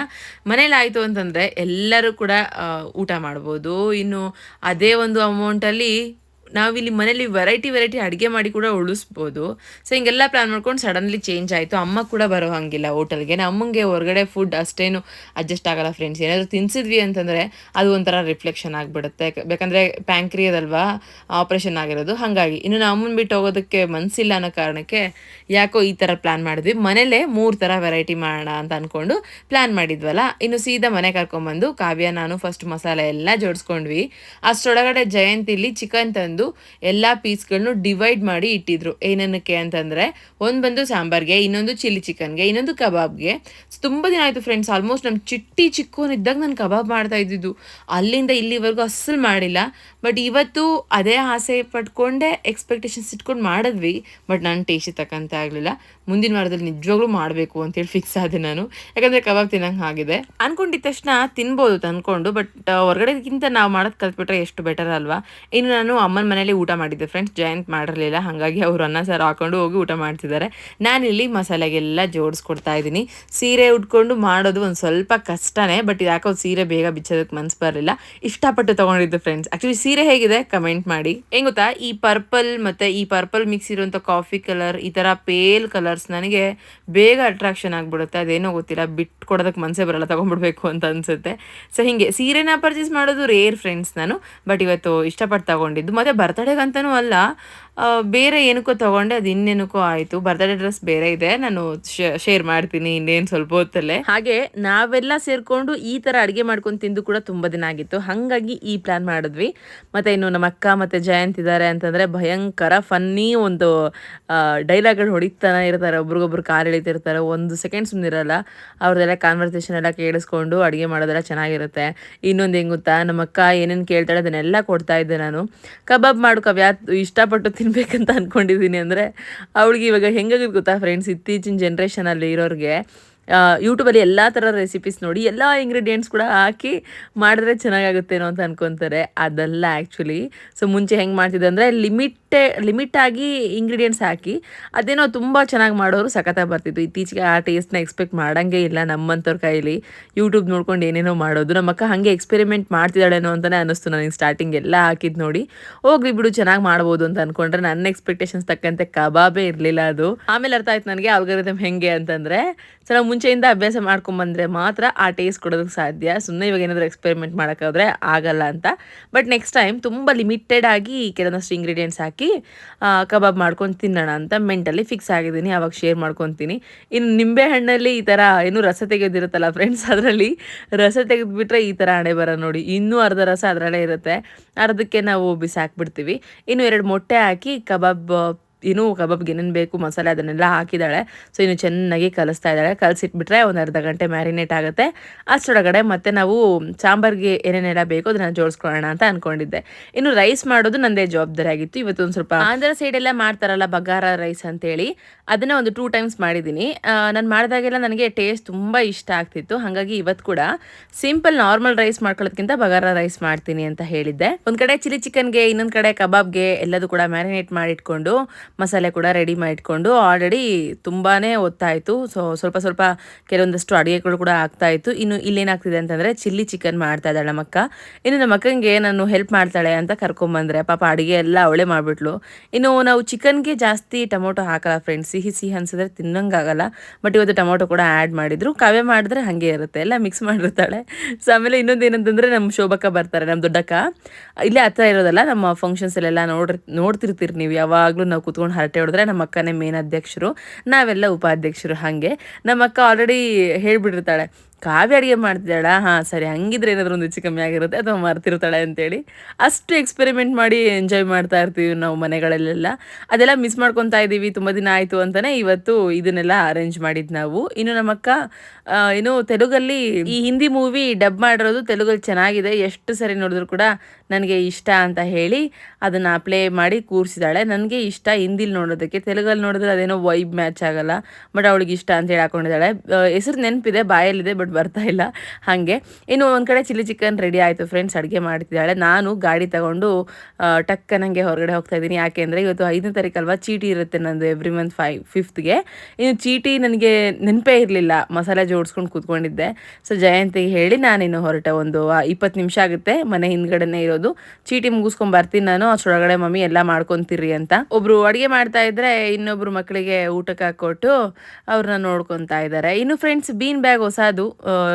Speaker 1: ಮನೇಲಿ ಆಯಿತು ಅಂತಂದರೆ ಎಲ್ಲರೂ ಕೂಡ ಊಟ ಮಾಡ್ಬೋದು. ಇನ್ನು ಅದೇ ಒಂದು ಅಮೌಂಟಲ್ಲಿ ನಾವಿಲ್ಲಿ ಮನೇಲಿ ವೆರೈಟಿ ಅಡುಗೆ ಮಾಡಿ ಕೂಡ ಉಳಿಸ್ಬೋದು. ಸೊ ಹಿಂಗೆಲ್ಲ ಪ್ಲ್ಯಾನ್ ಮಾಡ್ಕೊಂಡು ಸಡನ್ಲಿ ಚೇಂಜ್ ಆಯಿತು. ಅಮ್ಮ ಕೂಡ ಬರೋ ಹಾಗಿಲ್ಲ ಹೋಟೆಲ್ಗೆ. ನಮ್ಮಂಗೆ ಹೊರಗಡೆ ಫುಡ್ ಅಷ್ಟೇನು ಅಡ್ಜಸ್ಟ್ ಆಗಲ್ಲ ಫ್ರೆಂಡ್ಸ್. ಏನಾದರೂ ತಿನ್ಸಿದ್ವಿ ಅಂತಂದರೆ ಅದು ಒಂಥರ ರಿಫ್ಲೆಕ್ಷನ್ ಆಗಿಬಿಡುತ್ತೆ, ಬೇಕಂದರೆ ಪ್ಯಾಂಕ್ರಿಯದಲ್ವಾ ಆಪ್ರೇಷನ್ ಆಗಿರೋದು. ಹಾಗಾಗಿ ಇನ್ನು ನಾವು ಅಮ್ಮನ ಬಿಟ್ಟು ಹೋಗೋದಕ್ಕೆ ಮನಸ್ಸಿಲ್ಲ ಅನ್ನೋ ಕಾರಣಕ್ಕೆ ಯಾಕೋ ಈ ಥರ ಪ್ಲ್ಯಾನ್ ಮಾಡಿದ್ವಿ. ಮನೇಲೇ 3 ಥರ ವೆರೈಟಿ ಮಾಡೋಣ ಅಂತ ಅಂದ್ಕೊಂಡು ಪ್ಲ್ಯಾನ್ ಮಾಡಿದ್ವಲ್ಲ. ಇನ್ನು ಸೀದಾ ಮನೆ ಕರ್ಕೊಂಬಂದು ಕಾವ್ಯ ನಾನು ಫಸ್ಟ್ ಮಸಾಲೆ ಎಲ್ಲ ಜೋಡಿಸ್ಕೊಂಡ್ವಿ. ಅಷ್ಟರೊಳಗಡೆ ಜಯಂತಿಲಿ ಚಿಕನ್ ತಂದು ಎಲ್ಲ ಪೀಸ್ಗಳನ್ನು ಡಿವೈಡ್ ಮಾಡಿ ಇಟ್ಟಿದ್ರು. ಏನನ್ನಕ್ಕೆ ಅಂತಂದರೆ ಒಂದು ಬಂದು ಸಾಂಬಾರ್ಗೆ, ಇನ್ನೊಂದು ಚಿಲ್ಲಿ ಚಿಕನ್ಗೆ, ಇನ್ನೊಂದು ಕಬಾಬ್ಗೆ. ತುಂಬ ದಿನ ಆಯಿತು ಫ್ರೆಂಡ್ಸ್, ಆಲ್ಮೋಸ್ಟ್ ನಮ್ಮ ಚಿಕ್ಕವನಿದ್ದಾಗ ನಾನು ಕಬಾಬ್ ಮಾಡ್ತಾ ಇದ್ದಿದ್ದು, ಅಲ್ಲಿಂದ ಇಲ್ಲಿವರೆಗೂ ಅಸ್ಸಲು ಮಾಡಿಲ್ಲ. ಬಟ್ ಇವತ್ತು ಅದೇ ಆಸೆ ಪಟ್ಕೊಂಡೆ ಎಕ್ಸ್ಪೆಕ್ಟೇಷನ್ಸ್ ಇಟ್ಕೊಂಡು ಮಾಡಿದ್ವಿ. ಬಟ್ ನಾನು ಟೇಸ್ಟ್ ತಕ್ಕಂತ ಆಗಲಿಲ್ಲ. ಮುಂದಿನ ವಾರದಲ್ಲಿ ನಿಜವಾಗ್ಲೂ ಮಾಡಬೇಕು ಅಂತೇಳಿ ಫಿಕ್ಸ್ ಆದೆ ನಾನು, ಯಾಕಂದರೆ ಕಬಾಬ್ ತಿನ್ನಂಗೆ ಆಗಿದೆ. ಅಂದ್ಕೊಂಡಿದ್ದ ತಕ್ಷಣ ತಿನ್ಬೋದು ತಂದ್ಕೊಂಡು, ಬಟ್ ಹೊರಗಡೆಗಿಂತ ನಾವು ಮಾಡೋದು ಕಲ್ತ್ಬಿಟ್ರೆ ಎಷ್ಟು ಬೆಟರ್ ಅಲ್ವಾ. ಇನ್ನು ನಾನು ಅಮ್ಮನ ಮನೇಲಿ ಊಟ ಮಾಡಿದ್ದೆ ಫ್ರೆಂಡ್ಸ್, ಜಯಂತ್ ಮಾಡಿರಲಿಲ್ಲ, ಹಾಗಾಗಿ ಅವರು ಅನ್ನ ಸಾರು ಹಾಕೊಂಡು ಹೋಗಿ ಊಟ ಮಾಡ್ತಿದ್ದಾರೆ. ನಾನಿಲ್ಲಿ ಮಸಾಲೆಗೆಲ್ಲ ಜೋಡಿಸ್ಕೊಡ್ತಾ ಇದ್ದೀನಿ. ಸೀರೆ ಉಟ್ಕೊಂಡು ಮಾಡೋದು ಒಂದು ಸ್ವಲ್ಪ ಕಷ್ಟನೇ, ಬಟ್ ಇದು ಯಾಕೋ ಸೀರೆ ಬೇಗ ಬಿಚ್ಚೋದಕ್ಕೆ ಮನ್ಸು ಬರಲಿಲ್ಲ. ಇಷ್ಟಪಟ್ಟು ತೊಗೊಂಡಿದ್ದು ಫ್ರೆಂಡ್ಸ್. ಆ್ಯಕ್ಚುಲಿ ಸೀರೆ ಹೇಗಿದೆ ಕಮೆಂಟ್ ಮಾಡಿ. ಹೆಂಗೆ ಗೊತ್ತಾ, ಈ ಪರ್ಪಲ್ ಮತ್ತು ಈ ಪರ್ಪಲ್ ಮಿಕ್ಸ್ ಇರುವಂಥ ಕಾಫಿ ಕಲರ್, ಈ ಥರ ಪೇಲ್ ಕಲರ್ಸ್ ನನಗೆ ಬೇಗ ಅಟ್ರಾಕ್ಷನ್ ಆಗಿಬಿಡುತ್ತೆ. ಅದೇನೋ ಗೊತ್ತಿಲ್ಲ, ಬಿಟ್ಟು ಕೊಡೋದಕ್ಕೆ ಮನಸ್ಸೇ ಬರಲ್ಲ, ತೊಗೊಂಡ್ಬಿಡ್ಬೇಕು ಅಂತ ಅನಿಸುತ್ತೆ. ಸೊ ಹೀಗೆ ಸೀರೆನ ಪರ್ಚೇಸ್ ಮಾಡೋದು ರೇರ್ ಫ್ರೆಂಡ್ಸ್ ನಾನು, ಬಟ್ ಇವತ್ತು ಇಷ್ಟಪಟ್ಟು ತೊಗೊಂಡಿದ್ದು. ಮತ್ತು ಬರ್ತಡೇಗಂತನೂ ಅಲ್ಲ, ಬೇರೆ ಏನಕ್ಕೋ ತೊಗೊಂಡೆ, ಅದು ಇನ್ನೇನಕ್ಕೋ ಆಯಿತು. ಬರ್ತಡೇ ಡ್ರೆಸ್ ಬೇರೆ ಇದೆ, ನಾನು ಶೇರ್ ಮಾಡ್ತೀನಿ ಇನ್ನೇನು ಸ್ವಲ್ಪ ಹೊತ್ತಲ್ಲೇ. ಹಾಗೆ ನಾವೆಲ್ಲ ಸೇರಿಕೊಂಡು ಈ ಥರ ಅಡುಗೆ ಮಾಡ್ಕೊಂಡು ತಿಂದು ಕೂಡ ತುಂಬ ದಿನ ಆಗಿತ್ತು, ಹಾಗಾಗಿ ಈ ಪ್ಲ್ಯಾನ್ ಮಾಡಿದ್ವಿ. ಮತ್ತು ಇನ್ನು ನಮ್ಮ ಅಕ್ಕ ಮತ್ತು ಜಯಂತ್ ಇದ್ದಾರೆ ಅಂತಂದರೆ ಭಯಂಕರ ಫನ್ನಿ ಒಂದು ಡೈಲಾಗ್ಗಳು ಹೊಡಿತಾನೆ ಇರ್ತಾರೆ, ಒಬ್ರಿಗೊಬ್ರು ಕಾಲು ಎಳಿತಿರ್ತಾರೆ, 1 ಸೆಕೆಂಡ್ ಸುಮ್ಮನಿರಲ್ಲ. ಅವ್ರದ್ದೆಲ್ಲ ಕಾನ್ವರ್ಸೇಷನ್ ಎಲ್ಲ ಕೇಳಿಸ್ಕೊಂಡು ಅಡುಗೆ ಮಾಡೋದೆಲ್ಲ ಚೆನ್ನಾಗಿರುತ್ತೆ. ಇನ್ನೊಂದು ಹೆಂಗೆ ಗೊತ್ತಾ, ನಮ್ಮ ಅಕ್ಕ ಏನೇನು ಕೇಳ್ತಾಳೆ ಅದನ್ನೆಲ್ಲ ಕೊಡ್ತಾ ಇದ್ದೆ ನಾನು. ಕಬಾಬ್ ಮಾಡು ಕವ್ಯ, ಇಷ್ಟಪಟ್ಟು ತಿನ್ಬೇಕಂತ ಅಂದ್ಕೊಂಡಿದ್ದೀನಿ ಅಂದರೆ ಅವಳಿಗೆ ಇವಾಗ ಹೆಂಗಾಗುತ್ತೆ ಗೊತ್ತಾ ಫ್ರೆಂಡ್ಸ್, ಇತ್ತೀಚಿನ ಜನ್ರೇಷನಲ್ಲಿ ಇರೋರಿಗೆ ಯೂಟ್ಯೂಬಲ್ಲಿ ಎಲ್ಲ ಥರ ರೆಸಿಪೀಸ್ ನೋಡಿ ಎಲ್ಲ ಇಂಗ್ರೀಡಿಯೆಂಟ್ಸ್ ಕೂಡ ಹಾಕಿ ಮಾಡಿದ್ರೆ ಚೆನ್ನಾಗಾಗುತ್ತೇನೋ ಅಂತ ಅನ್ಕೊತಾರೆ. ಅದಲ್ಲ ಆ್ಯಕ್ಚುಲಿ. ಸೊ ಮುಂಚೆ ಹೆಂಗೆ ಮಾಡ್ತಿದ್ದೆ ಅಂದರೆ ಲಿಮಿಟಾಗಿ ಇಂಗ್ರೀಡಿಯೆಂಟ್ಸ್ ಹಾಕಿ ಅದೇನೋ ತುಂಬ ಚೆನ್ನಾಗಿ ಮಾಡೋರು ಸಖತ್ತಾಗಿ ಬರ್ತಿತ್ತು. ಇತ್ತೀಚೆಗೆ ಆ ಟೇಸ್ಟ್ನ ಎಕ್ಸ್ಪೆಕ್ಟ್ ಮಾಡೋಂಗೇ ಇಲ್ಲ ನಮ್ಮಂಥವ್ರ ಕೈಲಿ. ಯೂಟ್ಯೂಬ್ ನೋಡ್ಕೊಂಡು ಏನೇನೋ ಮಾಡೋದು. ನಮ್ಮ ಅಕ್ಕ ಹಾಗೆ ಎಕ್ಸ್ಪೆರಿಮೆಂಟ್ ಮಾಡ್ತಿದ್ದಾಳೇನೋ ಅಂತಲೇ ಅನ್ನಿಸ್ತು ನನಗೆ ಸ್ಟಾರ್ಟಿಂಗ್ ಎಲ್ಲ ಹಾಕಿದ್ದು ನೋಡಿ. ಹೋಗ್ಲಿ ಬಿಡು ಚೆನ್ನಾಗಿ ಮಾಡ್ಬೋದು ಅಂತ ಅಂದ್ಕೊಂಡ್ರೆ ನನ್ನ ಎಕ್ಸ್ಪೆಕ್ಟೇಷನ್ಸ್ ತಕ್ಕಂತೆ ಕಬಾಬೇ ಇರಲಿಲ್ಲ ಅದು. ಆಮೇಲೆ ಅರ್ಥ ಆಯ್ತು ನನಗೆ ಆಲ್ಗರಿದಮ್ ಹೆಂಗೆ ಅಂತಂದರೆ, ಸೊ ನಾವು ಮುಂಚೆಯಿಂದ ಅಭ್ಯಾಸ ಮಾಡ್ಕೊಂಬಂದರೆ ಮಾತ್ರ ಆ ಟೇಸ್ಟ್ ಕೊಡೋದಕ್ಕೆ ಸಾಧ್ಯ. ಸುಮ್ಮನೆ ಇವಾಗ ಏನಾದರೂ ಎಕ್ಸ್ಪೆರಿಮೆಂಟ್ ಮಾಡೋಕ್ಕಾದ್ರೆ ಆಗಲ್ಲ ಅಂತ. ಬಟ್ ನೆಕ್ಸ್ಟ್ ಟೈಮ್ ತುಂಬ ಲಿಮಿಟೆಡ್ ಆಗಿ ಕೆಲವೊಂದಷ್ಟು ಇಂಗ್ರೀಡಿಯೆಂಟ್ಸ್ ಹಾಕಿ
Speaker 3: ಹಾಕಿ ಕಬಾಬ್ ಮಾಡ್ಕೊಂಡು ತಿನ್ನೋಣ ಅಂತ ಮೆಂಟಲಿ ಫಿಕ್ಸ್ ಆಗಿದ್ದೀನಿ. ಅವಾಗ ಶೇರ್ ಮಾಡ್ಕೊತೀನಿ. ಇನ್ನು ನಿಂಬೆ ಹಣ್ಣಲ್ಲಿ ಈ ಥರ ಏನು ರಸ ತೆಗೆದಿರುತ್ತಲ್ಲ ಫ್ರೆಂಡ್ಸ್, ಅದರಲ್ಲಿ ರಸ ತೆಗೆದುಬಿಟ್ರೆ ಈ ಥರ ಹಣೆ ಬರ ನೋಡಿ. ಇನ್ನೂ ಅರ್ಧ ರಸ ಅದರಲ್ಲೇ ಇರುತ್ತೆ, ಅರ್ಧಕ್ಕೆ ನಾವು ಬಿಸಾಕ್ಬಿಡ್ತೀವಿ. ಇನ್ನು 2 ಮೊಟ್ಟೆ ಹಾಕಿ ಕಬಾಬ್ಗೆ ಏನೇನು ಬೇಕು ಮಸಾಲೆ ಅದನ್ನೆಲ್ಲ ಹಾಕಿದ್ದಾಳೆ. ಸೊ ಇನ್ನು ಚೆನ್ನಾಗಿ ಕಲಿಸ್ತಾ ಇದ್ದಾಳೆ. ಕಲಸಿಟ್ಬಿಟ್ರೆ ಒಂದು ಅರ್ಧ ಗಂಟೆ ಮ್ಯಾರಿನೇಟ್ ಆಗುತ್ತೆ. ಅಷ್ಟರೊಳಗಡೆ ಮತ್ತೆ ನಾವು ಸಾಂಬಾರ್ಗೆ ಏನೇನೆಲ್ಲ ಬೇಕೋ ಅದನ್ನ ಜೋಡಿಸ್ಕೊಳ್ಳೋಣ ಅಂತ ಅಂದ್ಕೊಂಡಿದ್ದೆ. ಇನ್ನು ರೈಸ್ ಮಾಡೋದು ನನ್ನದೇ ಜವಾಬ್ದಾರಿ ಆಗಿತ್ತು. ಇವತ್ತು ಒಂದು ಸ್ವಲ್ಪ ಆಂಧ್ರ ಸೈಡೆಲ್ಲ ಮಾಡ್ತಾರಲ್ಲ ಬಗಾರ ರೈಸ್ ಅಂತೇಳಿ, ಅದನ್ನು ಒಂದು 2 ಟೈಮ್ಸ್ ಮಾಡಿದ್ದೀನಿ. ನಾನು ಮಾಡಿದಾಗೆಲ್ಲ ನನಗೆ ಟೇಸ್ಟ್ ತುಂಬ ಇಷ್ಟ ಆಗ್ತಿತ್ತು. ಹಾಗಾಗಿ ಇವತ್ತು ಕೂಡ ಸಿಂಪಲ್ ನಾರ್ಮಲ್ ರೈಸ್ ಮಾಡ್ಕೊಳ್ಳೋದಕ್ಕಿಂತ ಬಗಾರ ರೈಸ್ ಮಾಡ್ತೀನಿ ಅಂತ ಹೇಳಿದ್ದೆ. ಒಂದು ಕಡೆ ಚಿಲ್ಲಿ ಚಿಕನ್ಗೆ, ಇನ್ನೊಂದು ಕಡೆ ಕಬಾಬ್ಗೆ ಎಲ್ಲದೂ ಕೂಡ ಮ್ಯಾರಿನೇಟ್ ಮಾಡಿಟ್ಕೊಂಡು ಮಸಾಲೆ ಕೂಡ ರೆಡಿ ಮಾಡಿಟ್ಕೊಂಡು ಆಲ್ರೆಡಿ ತುಂಬಾ ಹೊತ್ತಾಯಿತು. ಸೊ ಸ್ವಲ್ಪ ಕೆಲವೊಂದಷ್ಟು ಅಡುಗೆಗಳು ಕೂಡ ಆಗ್ತಾಯಿತ್ತು. ಇನ್ನು ಇಲ್ಲೇನಾಗ್ತಿದೆ ಅಂತಂದರೆ ಚಿಲ್ಲಿ ಚಿಕನ್ ಮಾಡ್ತಾ ಇದ್ದಾಳೆ ನಮ್ಮಕ್ಕ. ಇನ್ನು ನಮ್ಮ ಅಕ್ಕಂಗೆ ನಾನು ಹೆಲ್ಪ್ ಮಾಡ್ತಾಳೆ ಅಂತ ಕರ್ಕೊಂಬಂದರೆ ಪಾಪ ಅಡುಗೆ ಎಲ್ಲ ಅವಳೇ ಮಾಡಿಬಿಟ್ಲು. ಇನ್ನು ನಾವು ಚಿಕನ್ಗೆ ಜಾಸ್ತಿ ಟೊಮೊಟೊ ಹಾಕಲ್ಲ ಫ್ರೆಂಡ್ಸ್, ಸಿಹಿ ಅನ್ಸಿದ್ರೆ ತಿನ್ನಂಗಾಗಲ್ಲ. ಬಟ್ ಇವತ್ತು ಟೊಮೊಟೊ ಕೂಡ ಆ್ಯಡ್ ಮಾಡಿದ್ರು. ಕಾವ್ಯ ಮಾಡಿದ್ರೆ ಹಾಗೆ ಇರುತ್ತೆ, ಎಲ್ಲ ಮಿಕ್ಸ್ ಮಾಡಿರ್ತಾಳೆ. ಸೊ ಆಮೇಲೆ ಇನ್ನೊಂದೇನಂತಂದರೆ ನಮ್ಮ ಶೋಭಕ್ಕ ಬರ್ತಾರೆ, ನಮ್ಮ ದೊಡ್ಡಕ್ಕ ಇಲ್ಲೇ ಹತ್ರ ಇರೋದಲ್ಲ, ನಮ್ಮ ಫಂಕ್ಷನ್ಸಲ್ಲೆಲ್ಲ ನೋಡ್ತಿರ್ತೀರಿ ನೀವು. ಯಾವಾಗಲೂ ನಾವು ಕುತ್ಕೊಂಡು ಹರಟೆ ಹೊಡೆದ್ರೆ ನಮ್ಮ ಅಕ್ಕನೇ ಮೇನ್ ಅಧ್ಯಕ್ಷರು, ನಾವೆಲ್ಲ ಉಪಾಧ್ಯಕ್ಷರು. ಹಾಗೆ ನಮ್ಮ ಅಕ್ಕ ಆಲ್ರೆಡಿ ಹೇಳ್ಬಿಟ್ಟಿರ್ತಾಳೆ, ಕಾವ್ಯ ಅಡುಗೆ ಮಾಡ್ತಿದ್ದಾಳ, ಹಾಂ ಸರಿ ಹಂಗಿದ್ರೆ ಏನಾದರೂ ಒಂದು ಹೆಚ್ಚು ಕಮ್ಮಿ ಆಗಿರುತ್ತೆ ಅಥವಾ ಮರ್ತಿರ್ತಾಳೆ ಅಂತೇಳಿ. ಅಷ್ಟು ಎಕ್ಸ್ಪೆರಿಮೆಂಟ್ ಮಾಡಿ ಎಂಜಾಯ್ ಮಾಡ್ತಾ ಇರ್ತೀವಿ ನಾವು ಮನೆಗಳಲ್ಲೆಲ್ಲ. ಅದೆಲ್ಲ ಮಿಸ್ ಮಾಡ್ಕೊತಾ ಇದ್ದೀವಿ. ತುಂಬ ದಿನ ಆಯಿತು ಅಂತಲೇ ಇವತ್ತು ಇದನ್ನೆಲ್ಲ ಅರೇಂಜ್ ಮಾಡಿದ್ದು ನಾವು. ಇನ್ನು ನಮ್ಮಕ್ಕ ತೆಲುಗಲ್ಲಿ ಈ ಹಿಂದಿ ಮೂವಿ ಡಬ್ ಮಾಡಿರೋದು ತೆಲುಗಲ್ಲಿ ಚೆನ್ನಾಗಿದೆ, ಎಷ್ಟು ಸರಿ ನೋಡಿದ್ರು ಕೂಡ ನನಗೆ ಇಷ್ಟ ಅಂತ ಹೇಳಿ ಅದನ್ನು ಪ್ಲೇ ಮಾಡಿ ಕೂರಿಸಿದಾಳೆ. ನನಗೆ ಇಷ್ಟ ಹಿಂದಿಲಿ ನೋಡೋದಕ್ಕೆ, ತೆಲುಗಲ್ಲಿ ನೋಡಿದ್ರೆ ಅದೇನೋ ವೈಬ್ ಮ್ಯಾಚ್ ಆಗಲ್ಲ. ಬಟ್ ಅವಳಿಗೆ ಇಷ್ಟ ಅಂತ ಹೇಳಿ ಹಾಕೊಂಡಿದ್ದಾಳೆ. ಹೆಸರು ನೆನಪಿದೆ, ಬಾಯಲ್ಲಿದೆ, ಬಟ್ ಬರ್ತಾ ಇಲ್ಲ. ಹಾಗೆ ಇನ್ನು ಒಂದು ಕಡೆ ಚಿಲ್ಲಿ ಚಿಕನ್ ರೆಡಿ ಆಯಿತು ಫ್ರೆಂಡ್ಸ್, ಅಡುಗೆ ಮಾಡ್ತಿದ್ದಾಳೆ. ನಾನು ಗಾಡಿ ತಗೊಂಡು ಟಕ್ಕನಂಗೆ ಹೊರಗಡೆ ಹೋಗ್ತಾ ಇದ್ದೀನಿ. ಯಾಕೆಂದರೆ ಇವತ್ತು 5ನೇ ತಾರೀಕಲ್ವಾ, ಚೀಟಿ ಇರುತ್ತೆ ನಂದು ಎವ್ರಿ ಮಂತ್ 5th. ಇನ್ನು ಚೀಟಿ ನನಗೆ ನೆನಪೇ ಇರಲಿಲ್ಲ, ಮಸಾಲೆ ಜೋಡಿಸ್ಕೊಂಡು ಕೂತ್ಕೊಂಡಿದ್ದೆ. ಸೊ ಜಯಂತಿಗೆ ಹೇಳಿ ನಾನಿನ್ನು ಹೊರಟೆ. ಒಂದು 20 ನಿಮಿಷ ಆಗುತ್ತೆ, ಮನೆ ಹಿಂದ್ಗಡೆನೇ ಇರೋದು. ಚೀಟಿ ಮುಗಿಸ್ಕೊಂಡು ಬರ್ತೀನಿ ನಾನು, ಅಷ್ಟರೊಳಗಡೆ ಮಮ್ಮಿ ಎಲ್ಲ ಮಾಡ್ಕೊತೀರಿ ಅಂತ. ಒಬ್ರು ಅಡುಗೆ ಮಾಡ್ತಾ ಇದ್ರೆ ಇನ್ನೊಬ್ರು ಮಕ್ಕಳಿಗೆ ಊಟಕ್ಕೆ ಹಾಕೊಟ್ಟು ಅವ್ರನ್ನ ನೋಡ್ಕೊತಾ ಇದ್ದಾರೆ. ಇನ್ನು ಫ್ರೆಂಡ್ಸ್ ಬೀನ್ ಬ್ಯಾಗ್ ಹೊಸದು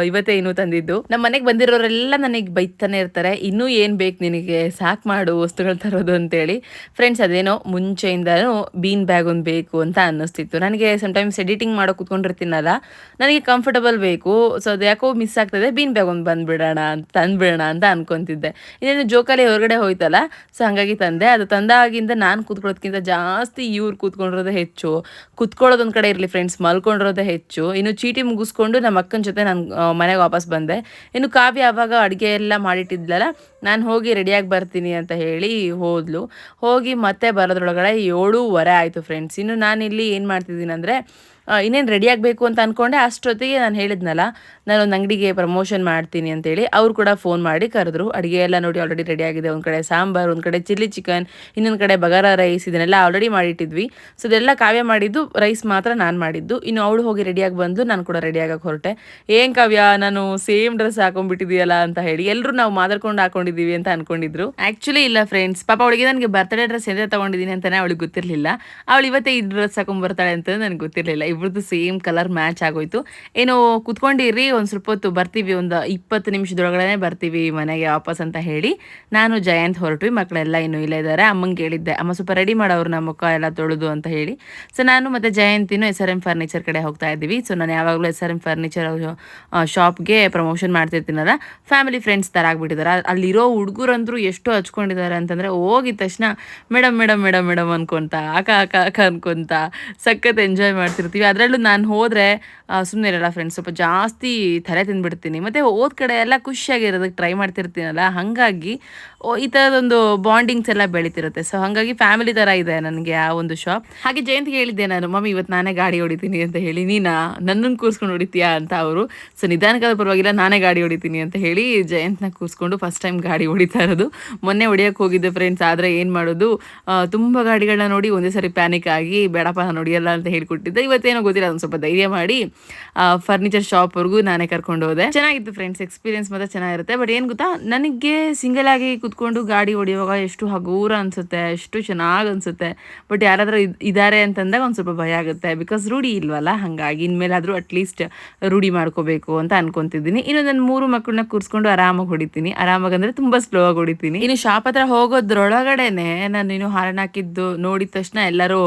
Speaker 3: ಇವತ್ತೇ ಇನ್ನೂ ತಂದಿದ್ದು. ನಮ್ಮ ಮನೆಗೆ ಬಂದಿರೋರೆಲ್ಲ ನನಗೆ ಬೈತಾನೆ ಇರ್ತಾರೆ, ಇನ್ನೂ ಏನು ಬೇಕು ನಿನಗೆ, ಸಾಕು ಮಾಡು ವಸ್ತುಗಳು ತರೋದು ಅಂತೇಳಿ. ಫ್ರೆಂಡ್ಸ್ ಅದೇನೋ ಮುಂಚೆಯಿಂದನೂ ಬೀನ್ ಬ್ಯಾಗ್ ಒಂದು ಬೇಕು ಅಂತ ಅನ್ನಿಸ್ತಿತ್ತು ನನಗೆ. ಸಮ್ಟೈಮ್ಸ್ ಎಡಿಟಿಂಗ್ ಮಾಡೋ ಕೂತ್ಕೊಂಡಿರ್ತೀನಲ್ಲ, ನನಗೆ ಕಂಫರ್ಟಬಲ್ ಬೇಕು. ಸೊ ಅದು ಯಾಕೋ ಮಿಸ್ ಆಗ್ತದೆ, ಬೀನ್ ಬ್ಯಾಗ್ ಒಂದು ತಂದುಬಿಡೋಣ ಅಂತ ಅನ್ಕೊತಿದ್ದೆ. ಇನ್ನೇನು ಜೋಕಾಲಿ ಹೊರಗಡೆ ಹೋಯ್ತಲ್ಲ, ಸೊ ಹಾಗಾಗಿ ತಂದೆ. ಅದು ತಂದಾಗಿಂದ ನಾನು ಕೂತ್ಕೊಳ್ಳೋದಕ್ಕಿಂತ ಜಾಸ್ತಿ ಇವ್ರು ಕೂತ್ಕೊಂಡಿರೋದೇ ಹೆಚ್ಚು. ಕೂತ್ಕೊಳ್ಳೋದೊಂದು ಕಡೆ ಇರಲಿ ಫ್ರೆಂಡ್ಸ್, ಮಲ್ಕೊಂಡಿರೋದೇ ಹೆಚ್ಚು. ಇನ್ನು ಚೀಟಿ ಮುಗಿಸ್ಕೊಂಡು ನಮ್ಮ ಅಕ್ಕನ ಜೊತೆ ನಾನು ಮನೆಗೆ ವಾಪಸ್ ಬಂದೆ. ಇನ್ನು ಕಾವ್ಯ ಆವಾಗ ಅಡುಗೆ ಎಲ್ಲ ಮಾಡಿಟ್ಟಿದ್ಲಲ್ಲ, ನಾನು ಹೋಗಿ ರೆಡಿಯಾಗಿ ಬರ್ತೀನಿ ಅಂತ ಹೇಳಿ ಹೋಗಿ ಮತ್ತೆ ಬರೋದ್ರೊಳಗಡೆ 7:15 ಆಯಿತು ಫ್ರೆಂಡ್ಸ್. ಇನ್ನು ನಾನಿಲ್ಲಿ ಏನು ಮಾಡ್ತಿದ್ದೀನಿ ಅಂದರೆ, ಇನ್ನೇನು ರೆಡಿ ಆಗಬೇಕು ಅಂತ ಅಂದ್ಕೊಂಡೆ. ಅಷ್ಟೊತ್ತಿಗೆ ನಾನು ಹೇಳಿದ್ನಲ್ಲ, ನಾನೊಂದು ಅಂಗಡಿಗೆ ಪ್ರಮೋಷನ್ ಮಾಡ್ತೀನಿ ಅಂತೇಳಿ, ಅವ್ರು ಕೂಡ ಫೋನ್ ಮಾಡಿ ಕರೆದ್ರು. ಅಡುಗೆ ಎಲ್ಲ ನೋಡಿ ಆಲ್ರೆಡಿ ರೆಡಿ ಆಗಿದೆ. ಒಂದು ಕಡೆ ಸಾಂಬಾರು, ಒಂದು ಕಡೆ ಚಿಲ್ಲಿ ಚಿಕನ್, ಇನ್ನೊಂದು ಕಡೆ ಬಗಾರ ರೈಸ್, ಇದನ್ನೆಲ್ಲ ಆಲ್ರೆಡಿ ಮಾಡಿಟ್ಟಿದ್ವಿ. ಸೊ ಇದೆಲ್ಲ ಕಾವ್ಯ ಮಾಡಿದ್ದು, ರೈಸ್ ಮಾತ್ರ ನಾನು ಮಾಡಿದ್ದು. ಇನ್ನು ಅವಳು ಹೋಗಿ ರೆಡಿಯಾಗಿ ಬಂದು, ನಾನು ಕೂಡ ರೆಡಿಯಾಗಕ್ಕೆ ಹೊರಟೆ. ಏನು ಕಾವ್ಯ, ನಾನು ಸೇಮ್ ಡ್ರೆಸ್ ಹಾಕೊಂಡ್ಬಿಟ್ಟಿದೆಯಲ್ಲ ಅಂತ ಹೇಳಿ ಎಲ್ಲರೂ ನಾವು ಮಾತಾಡ್ಕೊಂಡು ಹಾಕೊಂಡಿದ್ದೀವಿ ಅಂತ ಅನ್ಕೊಂಡಿದ್ರು. ಆ್ಯಕ್ಚುಲಿ ಇಲ್ಲ ಫ್ರೆಂಡ್ಸ್, ಪಾಪ ಅವಳಿಗೆ ನನಗೆ ಬರ್ತಡೇ ಡ್ರೆಸ್ ಎಂತ ತೊಗೊಂಡಿದ್ದೀನಿ ಅಂತಲೇ ಅವಳಿಗೆ ಗೊತ್ತಿರಲಿಲ್ಲ. ಅವಳು ಇವತ್ತೇ ಈ ಡ್ರೆಸ್ ಹಾಕೊಂಡ್ಬರ್ತಾಳೆ ಅಂತ ನನಗೆ ಗೊತ್ತಿರಲಿಲ್ಲ. ಇಬ್ಬರದ್ದು ಸೇಮ್ ಕಲರ್ ಮ್ಯಾಚ್ ಆಗೋಯ್ತು. ಏನೋ ಕುತ್ಕೊಂಡಿರಿ, ಒಂದು ಸ್ವಲ್ಪ ಹೊತ್ತು ಬರ್ತೀವಿ, ಒಂದು 20 ನಿಮಿಷದೊಳಗಡೆ ಬರ್ತೀವಿ ಮನೆಗೆ ವಾಪಸ್ ಅಂತ ಹೇಳಿ ನಾನು ಜಯಂತ್ ಹೊರಟ್ವಿ. ಮಕ್ಕಳೆಲ್ಲ ಇನ್ನೂ ಇಲ್ಲೇ ಇದ್ದಾರೆ. ಅಮ್ಮಂಗೆ ಹೇಳಿದ್ದೆ, ಅಮ್ಮ ಸ್ವಲ್ಪ ರೆಡಿ ಮಾಡೋರು ನಮ್ಮ ಮುಖ ಎಲ್ಲ ತೊಳೆದು ಅಂತ ಹೇಳಿ. ಸೊ ನಾನು ಮತ್ತು ಜಯಂತಿನೂ SRM ಫರ್ನಿಚರ್ ಕಡೆ ಹೋಗ್ತಾ ಇದ್ದೀವಿ. ಸೊ ನಾನು ಯಾವಾಗಲೂ SRM ಫರ್ನಿಚರ್ ಶಾಪ್ಗೆ ಪ್ರಮೋಷನ್ ಮಾಡ್ತಿರ್ತೀನಲ್ಲ, ಫ್ಯಾಮಿಲಿ ಫ್ರೆಂಡ್ಸ್ ಥರ ಆಗಿಬಿಟ್ಟಿದ್ದಾರೆ. ಅಲ್ಲಿರೋ ಹುಡುಗರಂದ್ರು ಎಷ್ಟು ಹಚ್ಕೊಂಡಿದ್ದಾರೆ ಅಂತಂದರೆ, ಹೋಗಿದ ತಕ್ಷಣ ಮೇಡಮ್ ಮೇಡಮ್ ಮೇಡಮ್ ಮೇಡಮ್ ಅನ್ಕೊತ, ಅಕ್ಕ ಅನ್ಕೊತ ಸಖತ್ ಎಂಜಾಯ್ ಮಾಡ್ತಿರ್ತೀವಿ. ಅದರಲ್ಲೂ ನಾನು ಹೋದರೆ ಸುಮ್ಮನೆ ಇರಲ್ಲ ಫ್ರೆಂಡ್ಸ್, ಸ್ವಲ್ಪ ಜಾಸ್ತಿ ತಲೆ ತಿಂದ್ಬಿಡ್ತೀನಿ. ಮತ್ತು ಹೋದ ಕಡೆ ಎಲ್ಲ ಖುಷಿಯಾಗಿರೋದಕ್ಕೆ ಟ್ರೈ ಮಾಡ್ತಿರ್ತೀನಲ್ಲ, ಹಾಗಾಗಿ ಈ ಥರದೊಂದು ಬಾಂಡಿಂಗ್ಸ್ ಎಲ್ಲ ಬೆಳೀತಿರುತ್ತೆ. ಸೊ ಹಾಗಾಗಿ ಫ್ಯಾಮಿಲಿ ಥರ ಇದೆ ನನಗೆ ಆ ಒಂದು ಶಾಪ್. ಹಾಗೆ ಜಯಂತಿಗೆ ಹೇಳಿದ್ದೆ ನಾನು, ಮಮ್ಮಿ ಇವತ್ತು ನಾನೇ ಗಾಡಿ ಹೊಡಿತೀನಿ ಅಂತ ಹೇಳಿ, ನೀನಾ ನನ್ನನ್ನು ಕೂರಿಸ್ಕೊಂಡು ಹೊಡಿತೀಯಾ ಅಂತ ಅವರು. ಸೊ ನಿಧಾನಕ್ಕಾದ್ರೂ ಪರವಾಗಿಲ್ಲ, ನಾನೇ ಗಾಡಿ ಹೊಡಿತೀನಿ ಅಂತ ಹೇಳಿ ಜಯಂತ್ನ ಕೂರಿಸ್ಕೊಂಡು ಫಸ್ಟ್ ಟೈಮ್ ಗಾಡಿ ಹೊಡಿತಾ ಇರೋದು. ಮೊನ್ನೆ ಹೊಡಿಯೋಕ್ಕೆ ಹೋಗಿದ್ದೆ ಫ್ರೆಂಡ್ಸ್, ಆದರೆ ಏನು ಮಾಡೋದು, ತುಂಬ ಗಾಡಿಗಳನ್ನ ನೋಡಿ ಒಂದೇ ಸರಿ ಪ್ಯಾನಿಕ್ ಆಗಿ ಬೇಡಪ್ಪ ನಾನು ಹೊಡಿಯಲ್ಲ ಅಂತ ಹೇಳ್ಕೊಟ್ಟಿದ್ದೆ. ಇವತ್ತೇನೋ ಗೊತ್ತಿಲ್ಲ, ಅದೊಂದು ಸ್ವಲ್ಪ ಧೈರ್ಯ ಮಾಡಿ ಫರ್ನಿಚರ್ ಶಾಪ್ವರೆಗೂ ನಾನೇ ಕರ್ಕೊಂಡು ಹೋದೆ. ಚೆನ್ನಾಗಿತ್ತು ಫ್ರೆಂಡ್ಸ್, ಎಕ್ಸ್ಪೀರಿಯನ್ಸ್ ಮಾತ್ರ ಚೆನ್ನಾಗಿರುತ್ತೆ. ಬಟ್ ಏನು ಗೊತ್ತಾ, ನನಗೆ ಸಿಂಗಲ್ ಆಗಿ ಕುತ್ಕೊಂಡು ಗಾಡಿ ಹೊಡಿಯುವಾಗ ಎಷ್ಟು ಹಗೂರ ಅನಿಸುತ್ತೆ, ಎಷ್ಟು ಚೆನ್ನಾಗಿ ಅನಿಸುತ್ತೆ. ಬಟ್ ಯಾರಾದರೂ ಇದ್ದಾರೆ ಅಂತಂದಾಗ ಒಂದು ಸ್ವಲ್ಪ ಭಯ ಆಗುತ್ತೆ, ಬಿಕಾಸ್ ರೂಢಿ ಇಲ್ವಲ್ಲ. ಹಾಗಾಗಿ ಇನ್ಮೇಲಾದರೂ ಅಟ್ಲೀಸ್ಟ್ ರೂಢಿ ಮಾಡ್ಕೋಬೇಕು ಅಂತ ಅನ್ಕೊತಿದ್ದೀನಿ. ಇನ್ನು ನಾನು 3 ಮಕ್ಕಳನ್ನ ಕೂರಿಸ್ಕೊಂಡು ಆರಾಮಾಗಿ ಹೊಡಿತೀನಿ. ಆರಾಮಾಗಿ ಅಂದರೆ ತುಂಬ ಸ್ಲೋ ಆಗಿ ಹೊಡಿತೀನಿ. ಇನ್ನು ಶಾಪ್ ಹತ್ರ ಹೋಗೋದ್ರೊಳಗಡೆನೆ ನಾನು ಇನ್ನು ಹಾರನ್ ಹಾಕಿದ್ದು ನೋಡಿದ ತಕ್ಷಣ ಎಲ್ಲರೂ